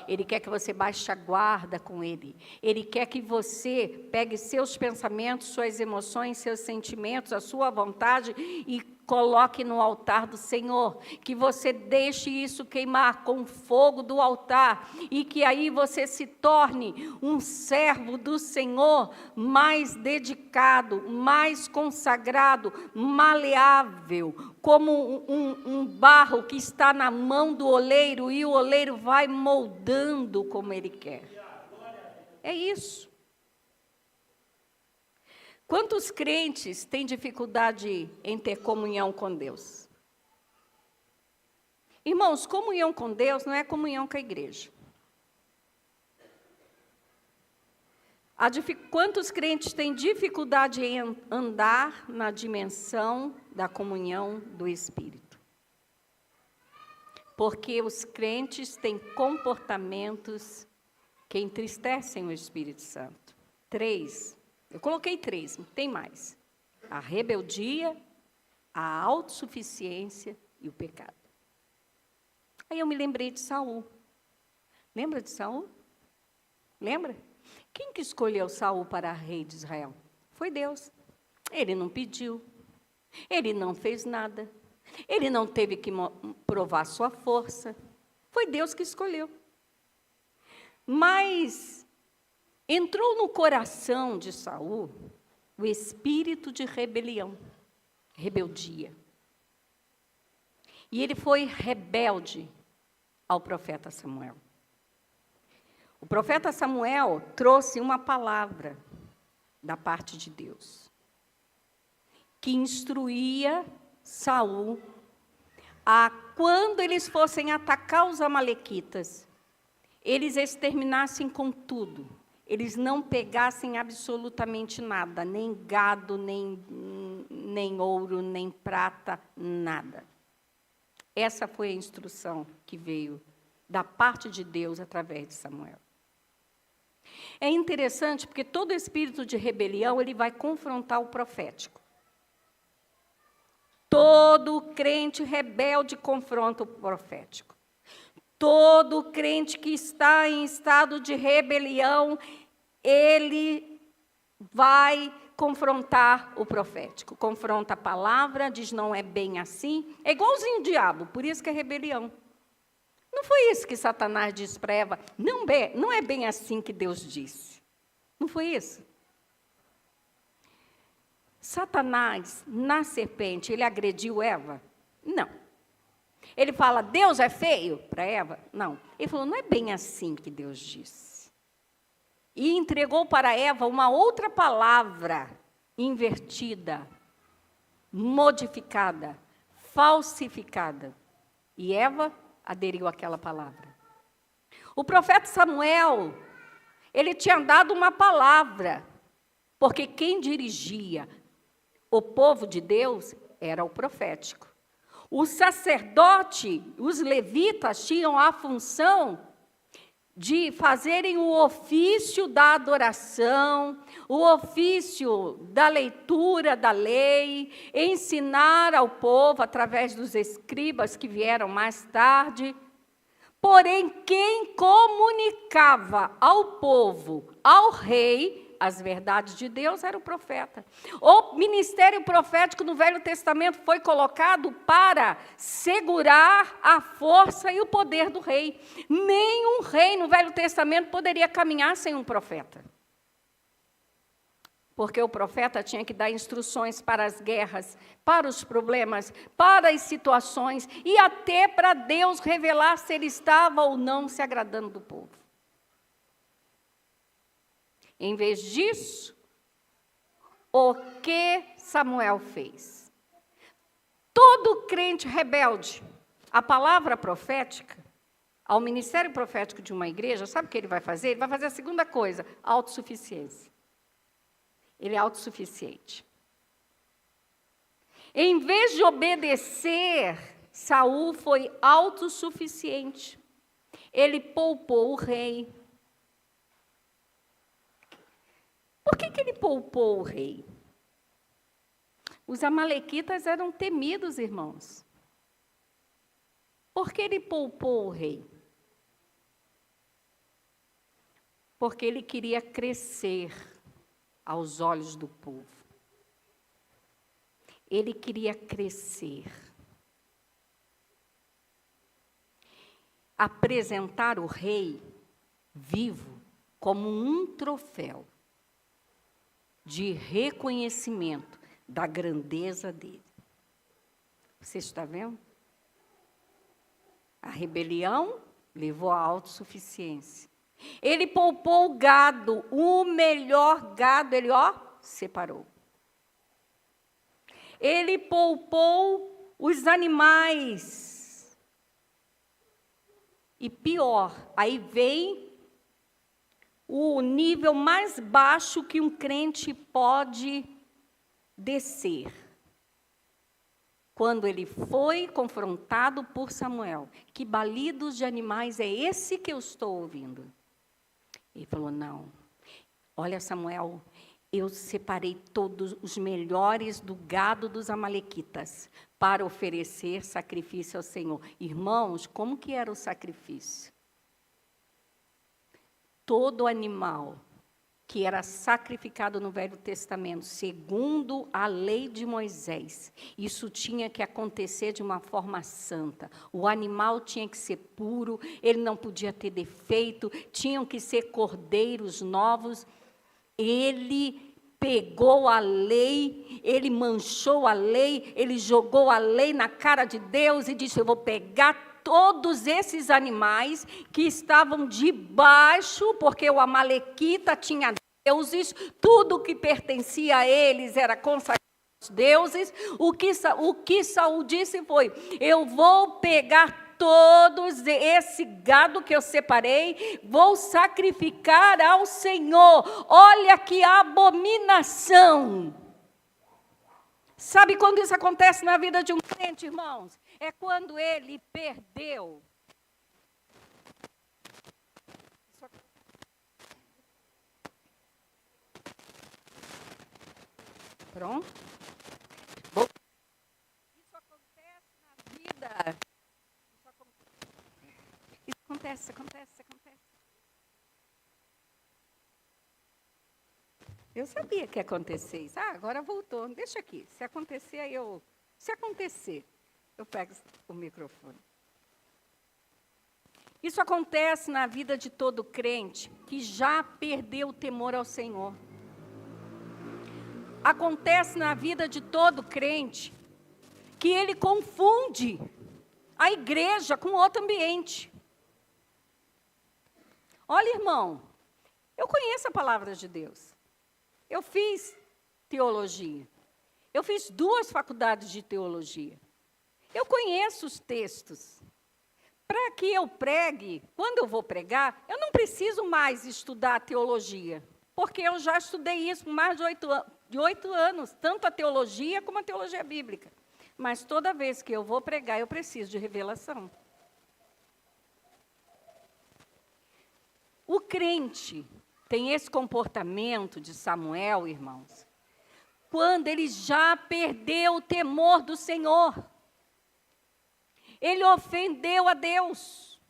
Ele quer que você baixe a guarda com Ele. Ele quer que você pegue seus pensamentos, suas emoções, seus sentimentos, a sua vontade e coloque no altar do Senhor. Que você deixe isso queimar com o fogo do altar e que aí você se torne um servo do Senhor mais dedicado, mais consagrado, maleável, como um barro que está na mão do oleiro e o oleiro vai moldando como ele quer. É isso. Quantos crentes têm dificuldade em ter comunhão com Deus? Irmãos, comunhão com Deus não é comunhão com a igreja. Quantos crentes têm dificuldade em andar na dimensão da comunhão do Espírito? Porque os crentes têm comportamentos que entristecem o Espírito Santo. 3. Eu coloquei 3, tem mais. A rebeldia, a autossuficiência e o pecado. Aí eu me lembrei de Saul. Lembra de Saul? Lembra? Quem que escolheu Saul para rei de Israel? Foi Deus. Ele não pediu. Ele não fez nada. Ele não teve que provar sua força. Foi Deus que escolheu. Mas entrou no coração de Saul o espírito de rebelião, rebeldia. E ele foi rebelde ao profeta Samuel. O profeta Samuel trouxe uma palavra da parte de Deus, que instruía Saul a, quando eles fossem atacar os amalequitas, eles exterminassem com tudo, eles não pegassem absolutamente nada, nem gado, nem ouro, nem prata, nada. Essa foi a instrução que veio da parte de Deus através de Samuel. É interessante porque todo espírito de rebelião, ele vai confrontar o profético. Todo crente rebelde confronta o profético. Todo crente que está em estado de rebelião, ele vai confrontar o profético. Confronta a palavra, diz não é bem assim. É igualzinho o diabo, por isso que é rebelião. Não foi isso que Satanás disse para Eva? Não é bem assim que Deus disse. Não foi isso? Satanás, na serpente, ele agrediu Eva? Não. Ele fala, Deus é feio para Eva? Não. Ele falou, não é bem assim que Deus disse. E entregou para Eva uma outra palavra invertida, modificada, falsificada. E Eva aderiu àquela palavra. O profeta Samuel, ele tinha dado uma palavra, porque quem dirigia o povo de Deus era o profético. O sacerdote, os levitas, tinham a função de fazerem o ofício da adoração, o ofício da leitura da lei, ensinar ao povo através dos escribas que vieram mais tarde. Porém, quem comunicava ao povo, ao rei, as verdades de Deus era o profeta. O ministério profético no Velho Testamento foi colocado para segurar a força e o poder do rei. Nenhum rei no Velho Testamento poderia caminhar sem um profeta. Porque o profeta tinha que dar instruções para as guerras, para os problemas, para as situações, e até para Deus revelar se ele estava ou não se agradando do povo. Em vez disso, o que Samuel fez? Todo crente rebelde à palavra profética, ao ministério profético de uma igreja, sabe o que ele vai fazer? Ele vai fazer a segunda coisa, autossuficiência. Ele é autossuficiente. Em vez de obedecer, Saul foi autossuficiente. Ele poupou o rei. Por que ele poupou o rei? Os amalequitas eram temidos, irmãos. Por que ele poupou o rei? Porque ele queria crescer aos olhos do povo. Ele queria crescer. Apresentar o rei vivo como um troféu de reconhecimento da grandeza dele. Você está vendo? A rebelião levou à autossuficiência. Ele poupou o gado, o melhor gado, ele, separou. Ele poupou os animais. E pior, aí vem o nível mais baixo que um crente pode descer. Quando ele foi confrontado por Samuel, que balidos de animais é esse que eu estou ouvindo? Ele falou, não, olha Samuel, eu separei todos os melhores do gado dos amalequitas para oferecer sacrifício ao Senhor. Irmãos, como que era o sacrifício? Todo animal que era sacrificado no Velho Testamento, segundo a lei de Moisés, isso tinha que acontecer de uma forma santa. O animal tinha que ser puro, ele não podia ter defeito, tinham que ser cordeiros novos. Ele pegou a lei, ele manchou a lei, ele jogou a lei na cara de Deus e disse, eu vou pegar todos esses animais que estavam debaixo, porque o amalequita tinha deuses, tudo que pertencia a eles era consagrado aos deuses. O que Saul disse foi, eu vou pegar todos esse gado que eu separei, vou sacrificar ao Senhor. Olha que abominação. Sabe quando isso acontece na vida de um crente, irmãos? É quando ele perdeu. Pronto? Isso acontece na vida. Isso acontece. Eu sabia que ia acontecer isso. Agora voltou. Deixa aqui. Se acontecer, eu pego o microfone. Isso acontece na vida de todo crente que já perdeu o temor ao Senhor. Acontece na vida de todo crente que ele confunde a igreja com outro ambiente. Olha, irmão, eu conheço a palavra de Deus. Eu fiz teologia. Eu fiz 2 faculdades de teologia. Eu conheço os textos. Para que eu pregue, quando eu vou pregar, eu não preciso mais estudar teologia, porque eu já estudei isso por mais de 8 anos, tanto a teologia como a teologia bíblica. Mas toda vez que eu vou pregar, eu preciso de revelação. O crente tem esse comportamento de Samuel, irmãos, quando ele já perdeu o temor do Senhor. Ele ofendeu a Deus.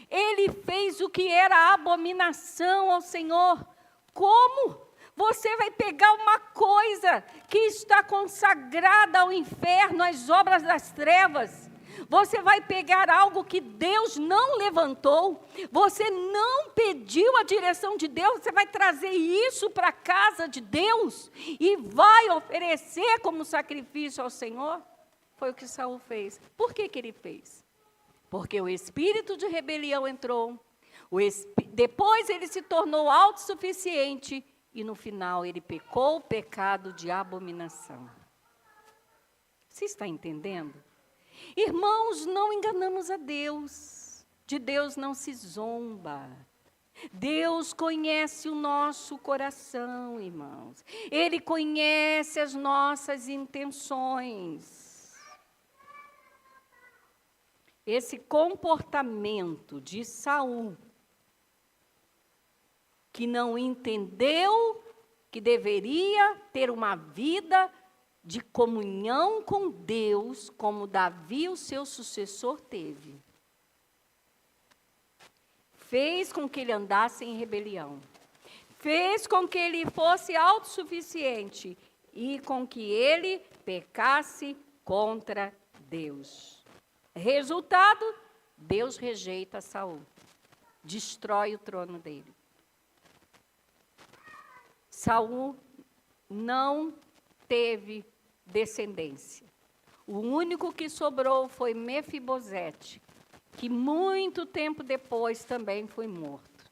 Ele fez o que era abominação ao Senhor. Como? Você vai pegar uma coisa que está consagrada ao inferno, às obras das trevas. Você vai pegar algo que Deus não levantou. Você não pediu a direção de Deus. Você vai trazer isso para a casa de Deus e vai oferecer como sacrifício ao Senhor. Foi o que Saul fez. Por que ele fez? Porque o espírito de rebelião entrou. Depois ele se tornou autossuficiente. E no final ele pecou o pecado de abominação. Você está entendendo? Irmãos, não enganamos a Deus. De Deus não se zomba. Deus conhece o nosso coração, irmãos. Ele conhece as nossas intenções. Esse comportamento de Saul, que não entendeu que deveria ter uma vida de comunhão com Deus, como Davi, o seu sucessor, teve. Fez com que ele andasse em rebelião. Fez com que ele fosse autossuficiente e com que ele pecasse contra Deus. Resultado, Deus rejeita Saul. Destrói o trono dele. Saul não teve descendência. O único que sobrou foi Mefibosete, que muito tempo depois também foi morto.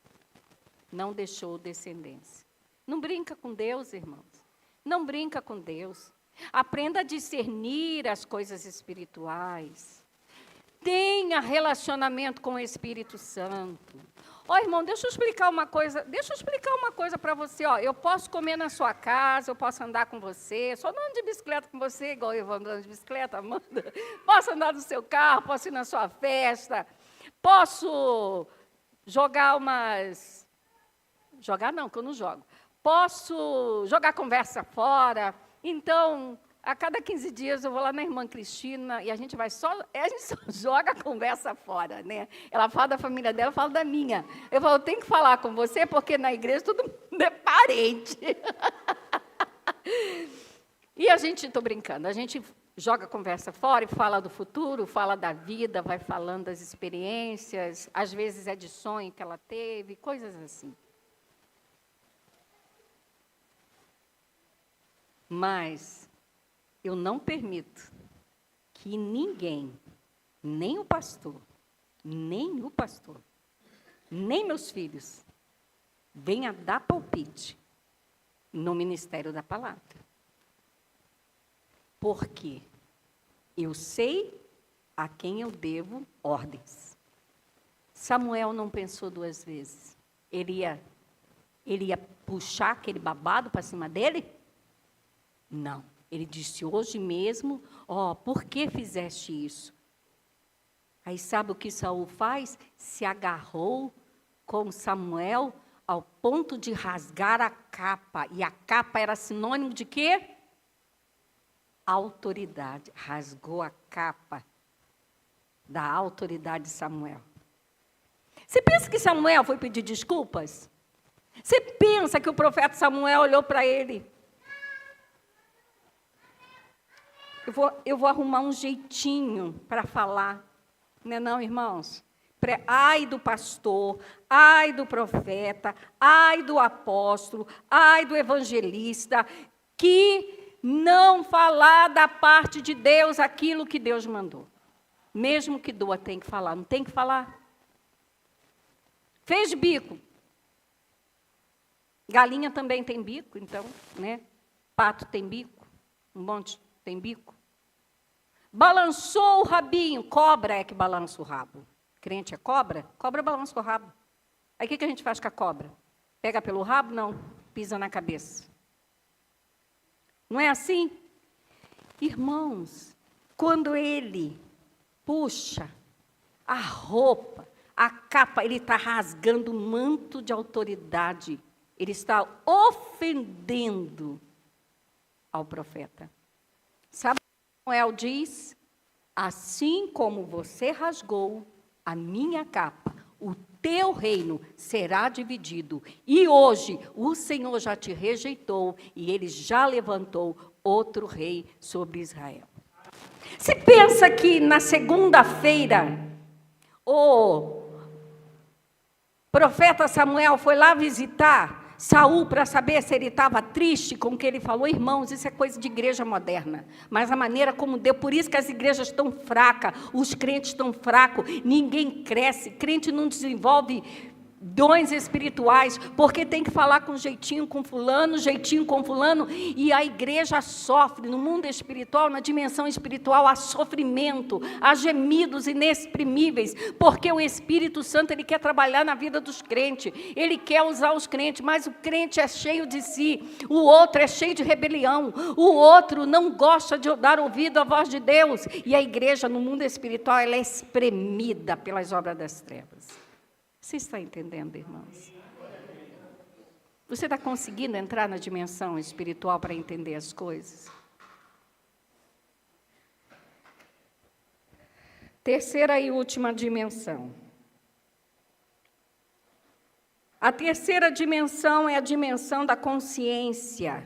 Não deixou descendência. Não brinca com Deus, irmãos. Não brinca com Deus. Aprenda a discernir as coisas espirituais. Tenha relacionamento com o Espírito Santo. Irmão, deixa eu explicar uma coisa para você. Eu posso comer na sua casa, eu posso andar com você, só andando de bicicleta com você, igual eu vou andando de bicicleta, Amanda. Posso andar no seu carro, posso ir na sua festa, posso jogar umas... Jogar não, que eu não jogo. Posso jogar conversa fora. Então, a cada 15 dias eu vou lá na irmã Cristina e a gente só joga a conversa fora, né? Ela fala da família dela, eu falo da minha. Eu falo, eu tenho que falar com você, porque na igreja todo mundo é parente. E a gente, estou brincando, a gente joga a conversa fora e fala do futuro, fala da vida, vai falando das experiências, às vezes é de sonho que ela teve, coisas assim. Mas eu não permito que ninguém, nem o pastor, nem meus filhos, venha dar palpite no ministério da palavra. Porque eu sei a quem eu devo ordens. Samuel não pensou duas vezes. Ele ia puxar aquele babado para cima dele? Não. Ele disse, hoje mesmo, por que fizeste isso? Aí sabe o que Saul faz? Se agarrou com Samuel ao ponto de rasgar a capa. E a capa era sinônimo de quê? Autoridade. Rasgou a capa da autoridade de Samuel. Você pensa que Samuel foi pedir desculpas? Você pensa que o profeta Samuel olhou para ele? Eu vou arrumar um jeitinho para falar. Não é não, irmãos? Ai do pastor, ai do profeta, ai do apóstolo, ai do evangelista, que não falar da parte de Deus aquilo que Deus mandou. Mesmo que doa, tem que falar. Não tem que falar? Fez bico. Galinha também tem bico, então, né? Pato tem bico, um monte tem bico. Balançou o rabinho, cobra é que balança o rabo. Crente é cobra? Cobra balança o rabo. Aí o que a gente faz com a cobra? Pega pelo rabo? Não, pisa na cabeça. Não é assim? Irmãos, quando ele puxa a roupa, a capa, ele está rasgando o manto de autoridade. Ele está ofendendo ao profeta. Sabe o que Samuel diz? Assim como você rasgou a minha capa, o teu reino será dividido. E hoje o Senhor já te rejeitou e ele já levantou outro rei sobre Israel. Você pensa que na segunda-feira o profeta Samuel foi lá visitar Saul para saber se ele estava triste com o que ele falou? Irmãos, isso é coisa de igreja moderna. Mas a maneira como deu, por isso que as igrejas estão fracas, os crentes estão fracos, ninguém cresce, crente não desenvolve dons espirituais, porque tem que falar com jeitinho com fulano, e a igreja sofre. No mundo espiritual, na dimensão espiritual, há sofrimento, há gemidos inexprimíveis, porque o Espírito Santo, ele quer trabalhar na vida dos crentes, ele quer usar os crentes, mas o crente é cheio de si, o outro é cheio de rebelião, o outro não gosta de dar ouvido à voz de Deus, e a igreja no mundo espiritual, ela é espremida pelas obras das trevas. Você está entendendo, irmãos? Você está conseguindo entrar na dimensão espiritual para entender as coisas? Terceira e última dimensão. A terceira dimensão é a dimensão da consciência.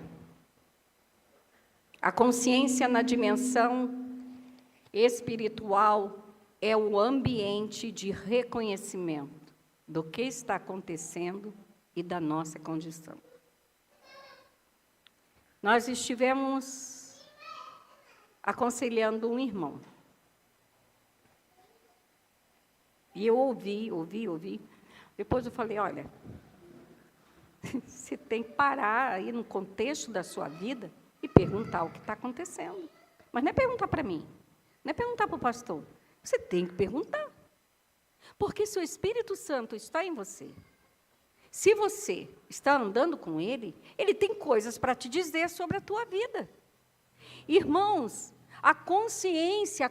A consciência na dimensão espiritual é o ambiente de reconhecimento do que está acontecendo e da nossa condição. Nós estivemos aconselhando um irmão. E eu ouvi. Depois eu falei, olha, você tem que parar aí no contexto da sua vida e perguntar o que está acontecendo. Mas não é perguntar para mim, não é perguntar para o pastor. Você tem que perguntar. Porque se o Espírito Santo está em você, se você está andando com ele, ele tem coisas para te dizer sobre a tua vida. Irmãos, a consciência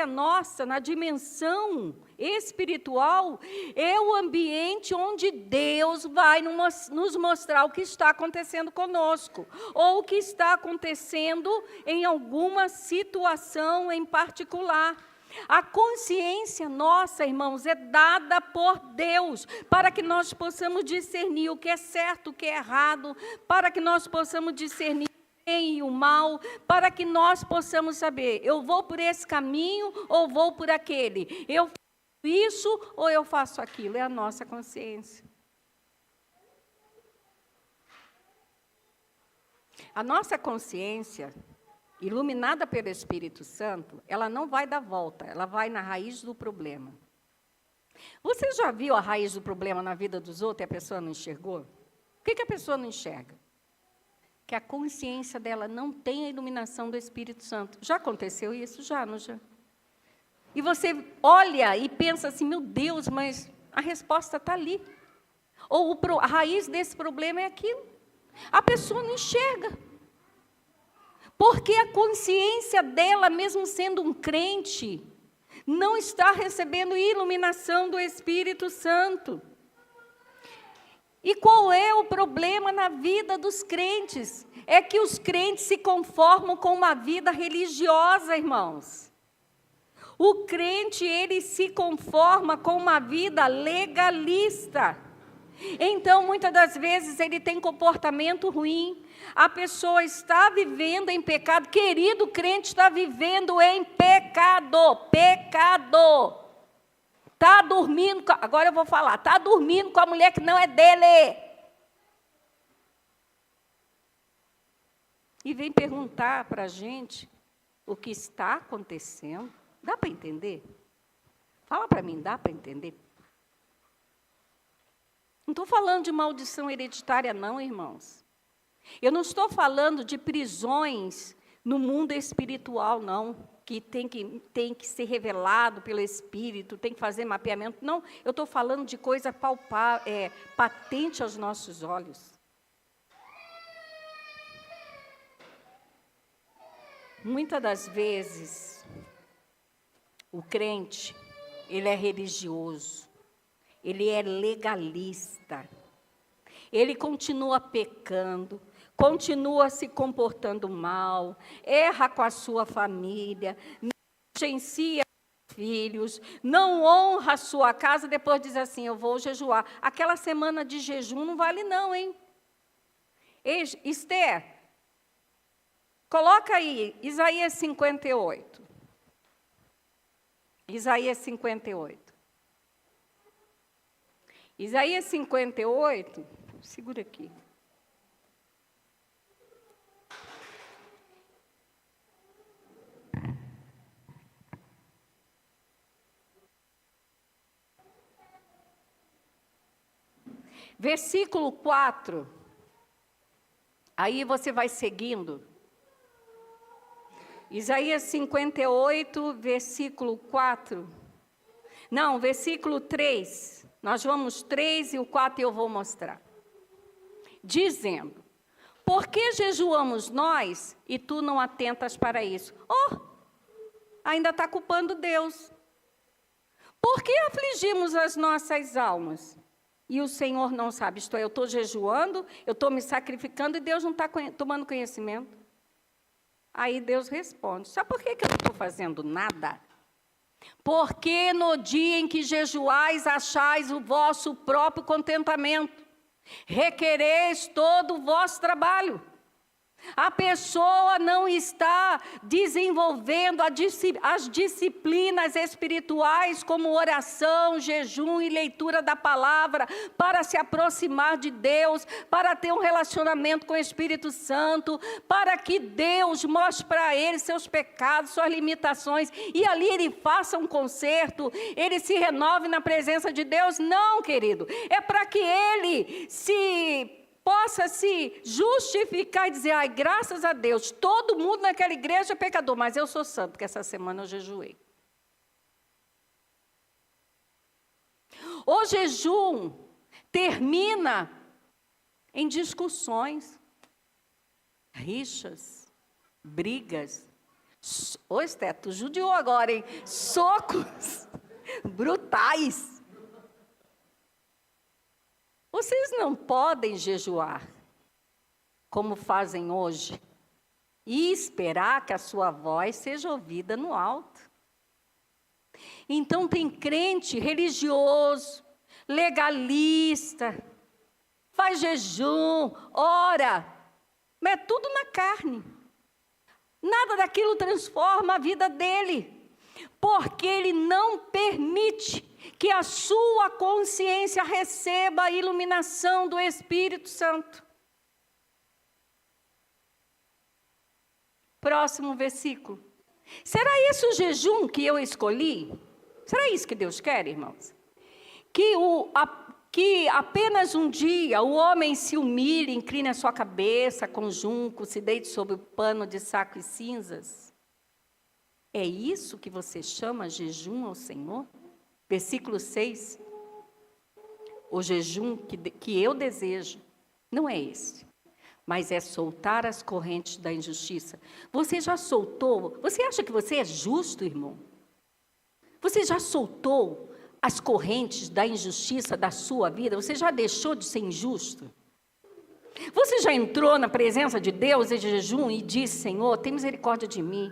nossa na dimensão espiritual é o ambiente onde Deus vai nos mostrar o que está acontecendo conosco, ou o que está acontecendo em alguma situação em particular. A consciência nossa, irmãos, é dada por Deus, para que nós possamos discernir o que é certo, o que é errado, para que nós possamos discernir o bem e o mal, para que nós possamos saber, eu vou por esse caminho ou vou por aquele, eu faço isso ou eu faço aquilo, é a nossa consciência. A nossa consciência, iluminada pelo Espírito Santo, ela não vai dar volta, ela vai na raiz do problema. Você já viu a raiz do problema na vida dos outros e a pessoa não enxergou? O que a pessoa não enxerga? Que a consciência dela não tem a iluminação do Espírito Santo. Já aconteceu isso? Já, não já? E você olha e pensa assim, meu Deus, mas a resposta está ali. Ou a raiz desse problema é aquilo. A pessoa não enxerga. Porque a consciência dela, mesmo sendo um crente, não está recebendo iluminação do Espírito Santo. E qual é o problema na vida dos crentes? É que os crentes se conformam com uma vida religiosa, irmãos. O crente, ele se conforma com uma vida legalista. Então, muitas das vezes, ele tem comportamento ruim. A pessoa está vivendo em pecado. Querido crente, está vivendo em pecado. Pecado. Está dormindo, agora eu vou falar, está dormindo com a mulher que não é dele. E vem perguntar para a gente o que está acontecendo. Dá para entender? Fala para mim, dá para entender? Não estou falando de maldição hereditária, não, irmãos. Eu não estou falando de prisões no mundo espiritual, não, que tem que ser revelado pelo Espírito, tem que fazer mapeamento. Não, eu estou falando de coisa palpável, patente aos nossos olhos. Muitas das vezes, o crente, ele é religioso, ele é legalista, ele continua pecando, continua se comportando mal, erra com a sua família, negligencia os filhos, não honra a sua casa, depois diz assim, eu vou jejuar. Aquela semana de jejum não vale não, hein? Esther, coloca aí, Isaías 58. Isaías 58. Isaías 58, segura aqui. Versículo 4. Aí você vai seguindo. Isaías 58, versículo 4. Não, versículo 3. Nós vamos 3 e o 4 eu vou mostrar. Dizendo, por que jejuamos nós e tu não atentas para isso? Ainda está culpando Deus. Por que afligimos as nossas almas? E o Senhor não sabe, isto é, eu estou jejuando, eu estou me sacrificando e Deus não está tomando conhecimento. Aí Deus responde, sabe por que eu não estou fazendo nada? Porque no dia em que jejuais, achais o vosso próprio contentamento, requereis todo o vosso trabalho. A pessoa não está desenvolvendo as disciplinas espirituais, como oração, jejum e leitura da palavra, para se aproximar de Deus, para ter um relacionamento com o Espírito Santo, para que Deus mostre para ele seus pecados, suas limitações, e ali ele faça um conserto, ele se renove na presença de Deus. Não, querido, é para que ele possa se justificar e dizer, ai, graças a Deus, todo mundo naquela igreja é pecador, mas eu sou santo, porque essa semana eu jejuei. O jejum termina em discussões, rixas, brigas. Ô, Esté, tu judiou agora, hein? Socos brutais. Vocês não podem jejuar, como fazem hoje, e esperar que a sua voz seja ouvida no alto. Então, tem crente religioso, legalista, faz jejum, ora, mas é tudo na carne. Nada daquilo transforma a vida dele, porque ele não permite que a sua consciência receba a iluminação do Espírito Santo. Próximo versículo. Será esse o jejum que eu escolhi? Será isso que Deus quer, irmãos? Que apenas um dia o homem se humilhe, incline a sua cabeça com junco, se deite sobre o pano de saco e cinzas? É isso que você chama jejum ao Senhor? Versículo 6. O jejum que eu desejo não é esse, mas é soltar as correntes da injustiça. Você já soltou? Você acha que você é justo, irmão? Você já soltou as correntes da injustiça da sua vida? Você já deixou de ser injusto? Você já entrou na presença de Deus em jejum e disse: Senhor, tem misericórdia de mim?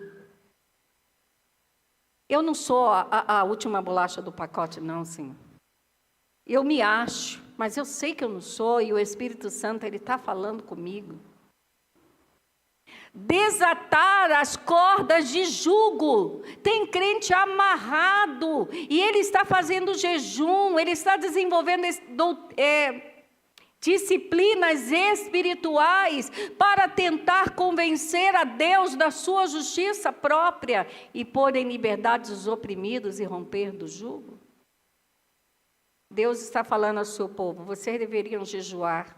Eu não sou a última bolacha do pacote, não, Senhor. Eu me acho, mas eu sei que eu não sou, e o Espírito Santo, Ele está falando comigo. Desatar as cordas de jugo. Tem crente amarrado, e ele está fazendo jejum, ele está desenvolvendo disciplinas espirituais para tentar convencer a Deus da sua justiça própria e pôr em liberdade os oprimidos e romper do jugo. Deus está falando ao seu povo: vocês deveriam jejuar,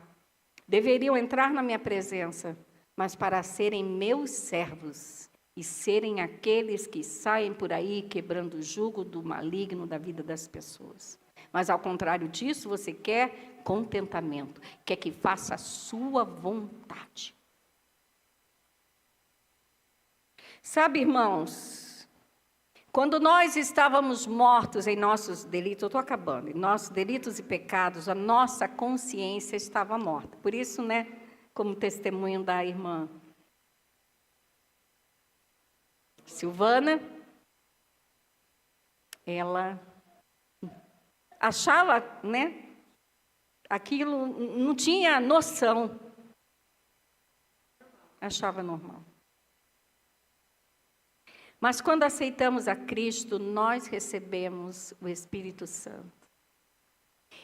deveriam entrar na minha presença, mas para serem meus servos e serem aqueles que saem por aí quebrando o jugo do maligno da vida das pessoas. Mas, ao contrário disso, você quer contentamento, quer que faça a sua vontade. Sabe, irmãos, quando nós estávamos mortos em nossos delitos, eu estou acabando, em nossos delitos e pecados, a nossa consciência estava morta. Por isso, como testemunho da irmã Silvana, ela achava, aquilo, não tinha noção, achava normal. Mas quando aceitamos a Cristo, nós recebemos o Espírito Santo.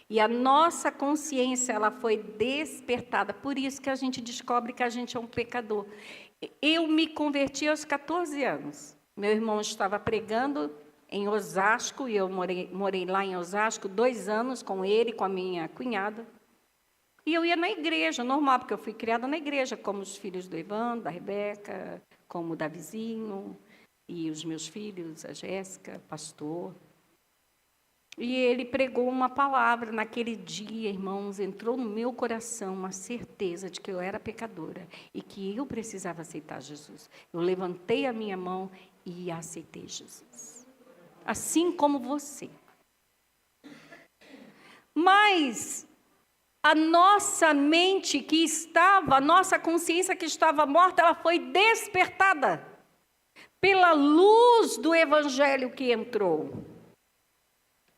E a nossa consciência, ela foi despertada. Por isso que a gente descobre que a gente é um pecador. Eu me converti aos 14 anos. Meu irmão estava pregando em Osasco, e eu morei lá em Osasco 2 anos com ele, com a minha cunhada. E eu ia na igreja, normal, porque eu fui criada na igreja, como os filhos do Evandro, da Rebeca, como o Davizinho, e os meus filhos, a Jéssica, pastor. E ele pregou uma palavra naquele dia, irmãos, entrou no meu coração uma certeza de que eu era pecadora e que eu precisava aceitar Jesus. Eu levantei a minha mão e aceitei Jesus. Assim como você. Mas a nossa mente que estava, a nossa consciência que estava morta, ela foi despertada pela luz do Evangelho que entrou.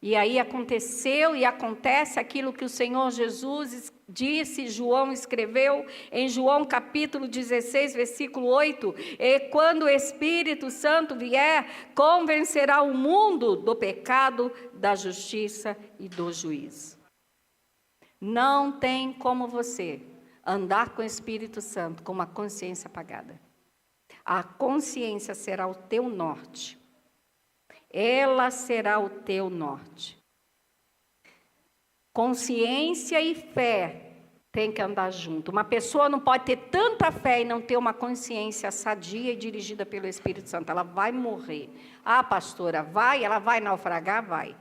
E aí aconteceu e acontece aquilo que o Senhor Jesus disse, João escreveu em João capítulo 16, versículo 8, e quando o Espírito Santo vier, convencerá o mundo do pecado, da justiça e do juízo. Não tem como você andar com o Espírito Santo com uma consciência apagada. A consciência será o teu norte. Ela será o teu norte. Consciência e fé tem que andar junto. Uma pessoa não pode ter tanta fé e não ter uma consciência sadia e dirigida pelo Espírito Santo. Ela vai morrer. Ah, pastora, ela vai naufragar? Vai.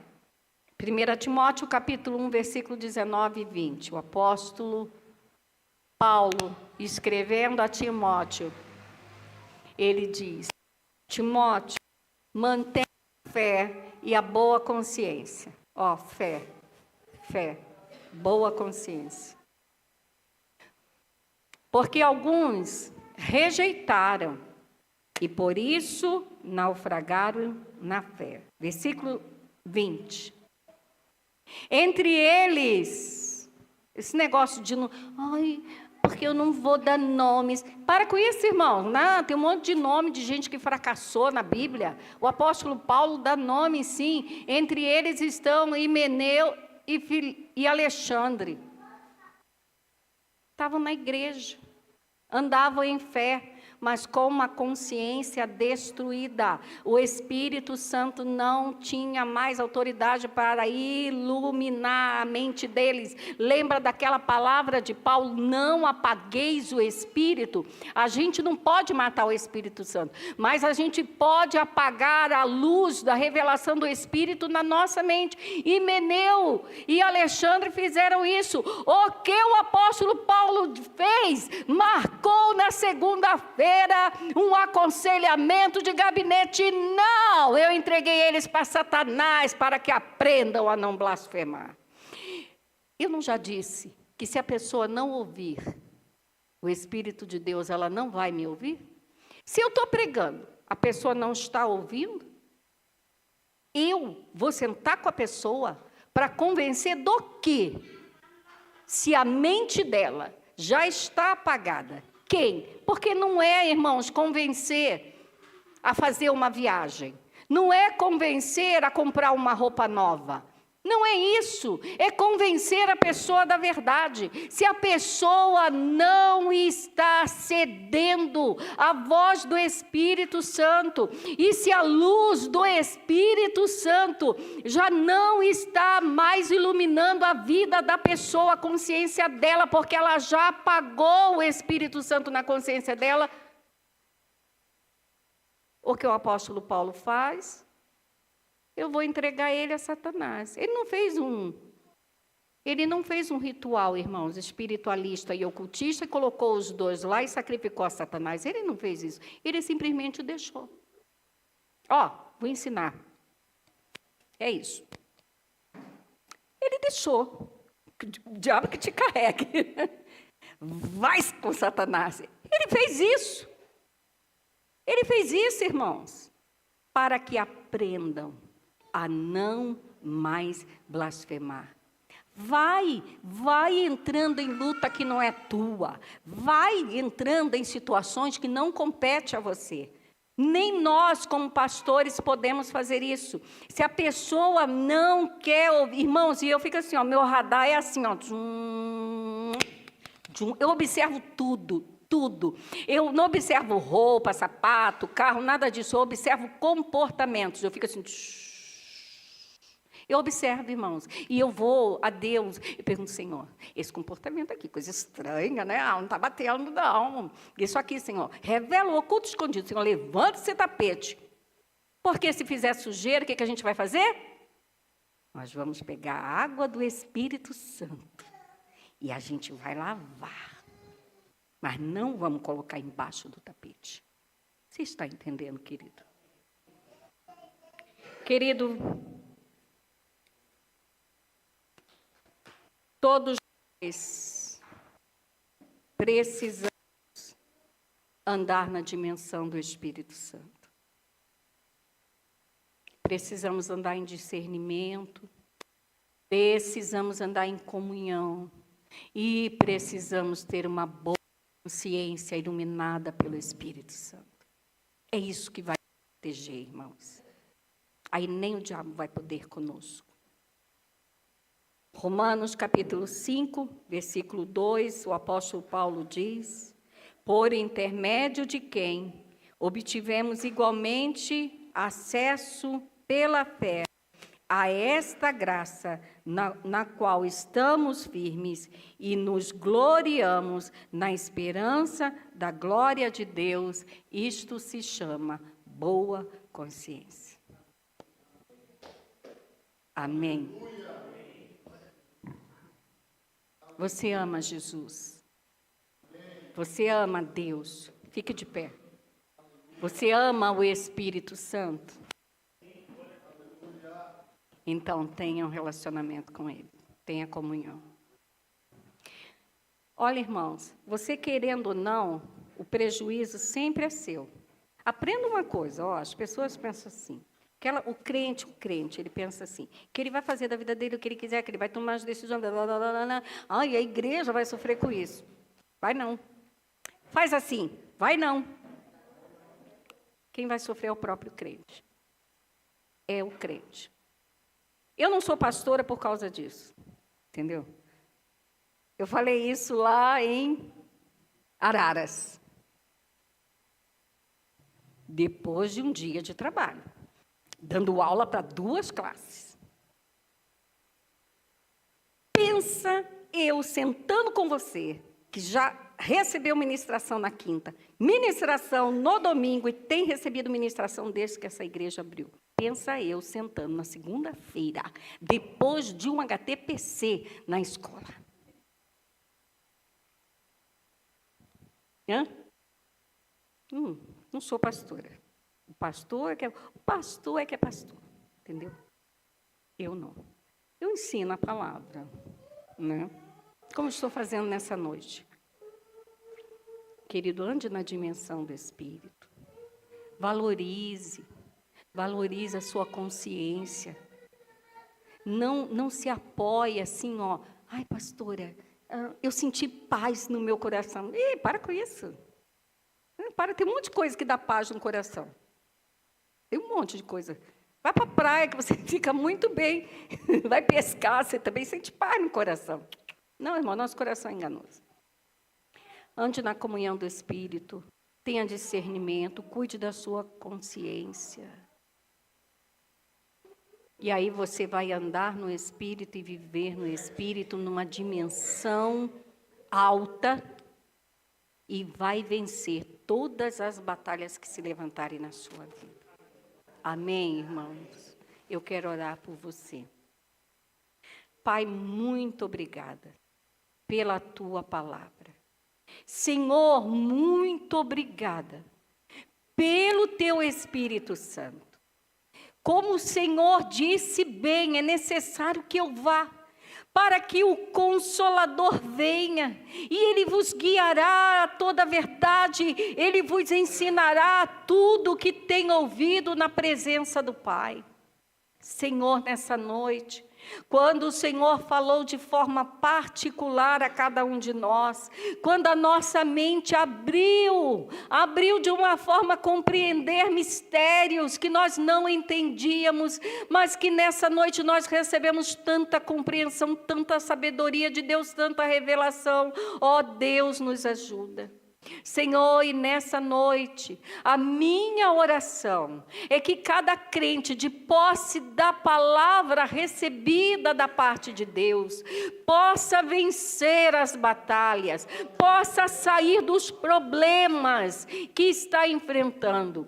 1 Timóteo, capítulo 1, versículo 19 e 20. O apóstolo Paulo, escrevendo a Timóteo, ele diz: Timóteo, mantenha a fé e a boa consciência. Fé, boa consciência. Porque alguns rejeitaram e por isso naufragaram na fé. Versículo 20. Entre eles, esse negócio de porque eu não vou dar nomes. Para com isso, irmão. Não, tem um monte de nome de gente que fracassou na Bíblia. O apóstolo Paulo dá nome, sim. Entre eles estão Himeneu e Alexandre. Estavam na igreja, andavam em fé, mas com uma consciência destruída. O Espírito Santo não tinha mais autoridade para iluminar a mente deles. Lembra daquela palavra de Paulo, não apagueis o Espírito? A gente não pode matar o Espírito Santo, mas a gente pode apagar a luz da revelação do Espírito na nossa mente. Himeneu e Alexandre fizeram isso. O que o apóstolo Paulo fez? Marcou na segunda-feira um aconselhamento de gabinete. Não, eu entreguei eles para Satanás para que aprendam a não blasfemar. Eu não já disse que se a pessoa não ouvir o Espírito de Deus, ela não vai me ouvir? Se eu estou pregando, a pessoa não está ouvindo, eu vou sentar com a pessoa para convencer do quê? Se a mente dela já está apagada. Quem? Porque não é, irmãos, convencer a fazer uma viagem. Não é convencer a comprar uma roupa nova. Não é isso. É convencer a pessoa da verdade. Se a pessoa não está cedendo à voz do Espírito Santo, e se a luz do Espírito Santo já não está mais iluminando a vida da pessoa, a consciência dela, porque ela já apagou o Espírito Santo na consciência dela, o que o apóstolo Paulo faz? Eu vou entregar ele a Satanás. Ele não fez um ritual, irmãos, espiritualista e ocultista, e colocou os dois lá e sacrificou a Satanás. Ele não fez isso. Ele simplesmente o deixou. Vou ensinar. É isso. Ele deixou. O diabo que te carregue. Vai com Satanás. Ele fez isso. Ele fez isso, irmãos, para que aprendam a não mais blasfemar. Vai entrando em luta que não é tua. Vai entrando em situações que não compete a você. Nem nós, como pastores, podemos fazer isso. Se a pessoa não quer ouvir, irmãos, e eu fico assim, meu radar é assim, eu observo tudo. Eu não observo roupa, sapato, carro, nada disso. Eu observo comportamentos. Eu fico assim... Eu observo, irmãos, e eu vou a Deus e pergunto, Senhor, esse comportamento aqui, coisa estranha, né? Não está batendo, não. Isso aqui, Senhor, revela o oculto escondido. Senhor, levanta esse tapete. Porque se fizer sujeira, o que a gente vai fazer? Nós vamos pegar a água do Espírito Santo e a gente vai lavar. Mas não vamos colocar embaixo do tapete. Você está entendendo, querido? Querido, todos nós precisamos andar na dimensão do Espírito Santo. Precisamos andar em discernimento, precisamos andar em comunhão e precisamos ter uma boa consciência iluminada pelo Espírito Santo. É isso que vai proteger, irmãos. Aí nem o diabo vai poder conosco. Romanos capítulo 5, versículo 2, o apóstolo Paulo diz: por intermédio de quem obtivemos igualmente acesso pela fé a esta graça na qual estamos firmes e nos gloriamos na esperança da glória de Deus. Isto se chama boa consciência. Amém. Você ama Jesus. Você ama Deus. Fique de pé. Você ama o Espírito Santo. Então, tenha um relacionamento com Ele. Tenha comunhão. Olha, irmãos, você querendo ou não, o prejuízo sempre é seu. Aprenda uma coisa, as pessoas pensam assim. O crente, ele pensa assim, que ele vai fazer da vida dele o que ele quiser, que ele vai tomar as decisões, a igreja vai sofrer com isso. Vai não. Faz assim, vai não. Quem vai sofrer é o próprio crente. É o crente. Eu não sou pastora por causa disso, entendeu? Eu falei isso lá em Araras. depois de um dia de trabalho, dando aula para 2 classes. Pensa eu sentando com você, que já recebeu ministração na quinta, ministração no domingo e tem recebido ministração desde que essa igreja abriu. Pensa eu sentando na segunda-feira, depois de um HTPC na escola. Hã? Não sou pastora. O pastor é que é pastor, entendeu? Eu não. Eu ensino a palavra, né? Como estou fazendo nessa noite. Querido, ande na dimensão do Espírito. Valorize a sua consciência. Não se apoie assim, ó. Ai, pastora, eu senti paz no meu coração. Ih, para com isso. Tem um monte de coisa que dá paz no coração. Tem um monte de coisa. Vai para a praia que você fica muito bem. Vai pescar, você também sente paz no coração. Não, irmão, nosso coração é enganoso. Ande na comunhão do Espírito. Tenha discernimento. Cuide da sua consciência. E aí você vai andar no Espírito e viver no Espírito numa dimensão alta e vai vencer todas as batalhas que se levantarem na sua vida. Amém, irmãos? Eu quero orar por você. Pai, muito obrigada pela tua palavra. Senhor, muito obrigada pelo teu Espírito Santo. Como o Senhor disse bem, é necessário que eu vá, para que o Consolador venha, e Ele vos guiará a toda a verdade, Ele vos ensinará tudo o que tem ouvido na presença do Pai. Senhor, nessa noite, quando o Senhor falou de forma particular a cada um de nós, quando a nossa mente abriu de uma forma a compreender mistérios que nós não entendíamos, mas que nessa noite nós recebemos tanta compreensão, tanta sabedoria de Deus, tanta revelação. Ó Deus, nos ajuda. Senhor, e nessa noite, a minha oração é que cada crente, de posse da palavra recebida da parte de Deus, possa vencer as batalhas, possa sair dos problemas que está enfrentando,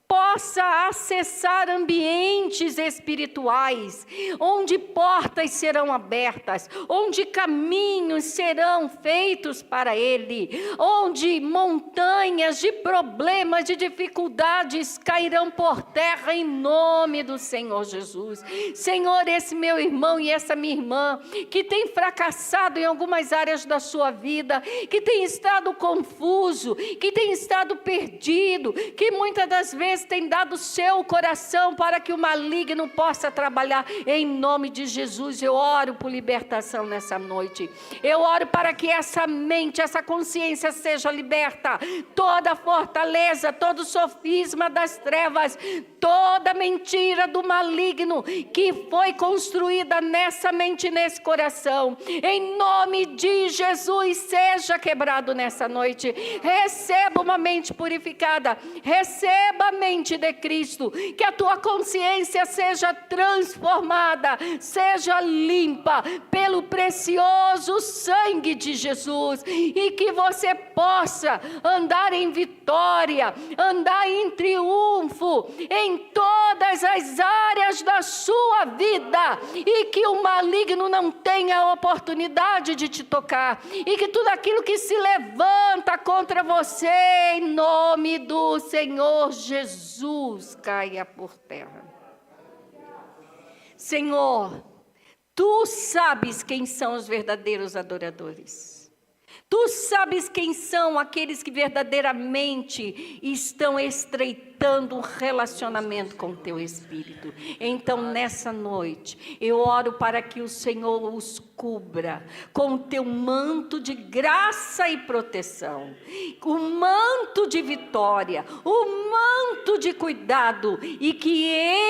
possa acessar ambientes espirituais, onde portas serão abertas, onde caminhos serão feitos para ele, onde montanhas de problemas, de dificuldades cairão por terra em nome do Senhor Jesus. Senhor, esse meu irmão e essa minha irmã, que tem fracassado em algumas áreas da sua vida, que tem estado confuso, que tem estado perdido, que muitas das vezes tem dado seu coração para que o maligno possa trabalhar. Em nome de Jesus, eu oro por libertação nessa noite. Eu oro para que essa mente, essa consciência seja liberta. Toda fortaleza, todo sofisma das trevas, toda mentira do maligno que foi construída nessa mente, nesse coração, em nome de Jesus, seja quebrado nessa noite. Receba uma mente purificada, receba a mente de Cristo, que a tua consciência seja transformada, seja limpa pelo precioso sangue de Jesus, e que você possa andar em vitória, andar em triunfo em todas as áreas da sua vida, e que o maligno não tenha a oportunidade de te tocar, e que tudo aquilo que se levanta contra você, em nome do Senhor Jesus, caia por terra. Senhor, tu sabes quem são os verdadeiros adoradores. Tu sabes quem são aqueles que verdadeiramente estão estreitando um relacionamento com o teu Espírito. Então, nessa noite, eu oro para que o Senhor os cubra com o teu manto de graça e proteção, o manto de vitória, o manto de cuidado, e que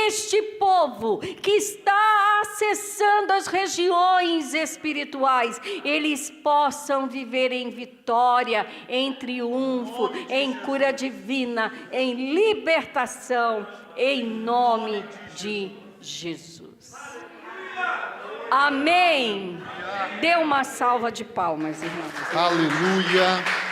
este povo que está acessando as regiões espirituais, eles possam viver em vitória, em triunfo, em cura divina, em liberdade, libertação, em nome de Jesus. Amém. Dê uma salva de palmas, irmãos. Aleluia.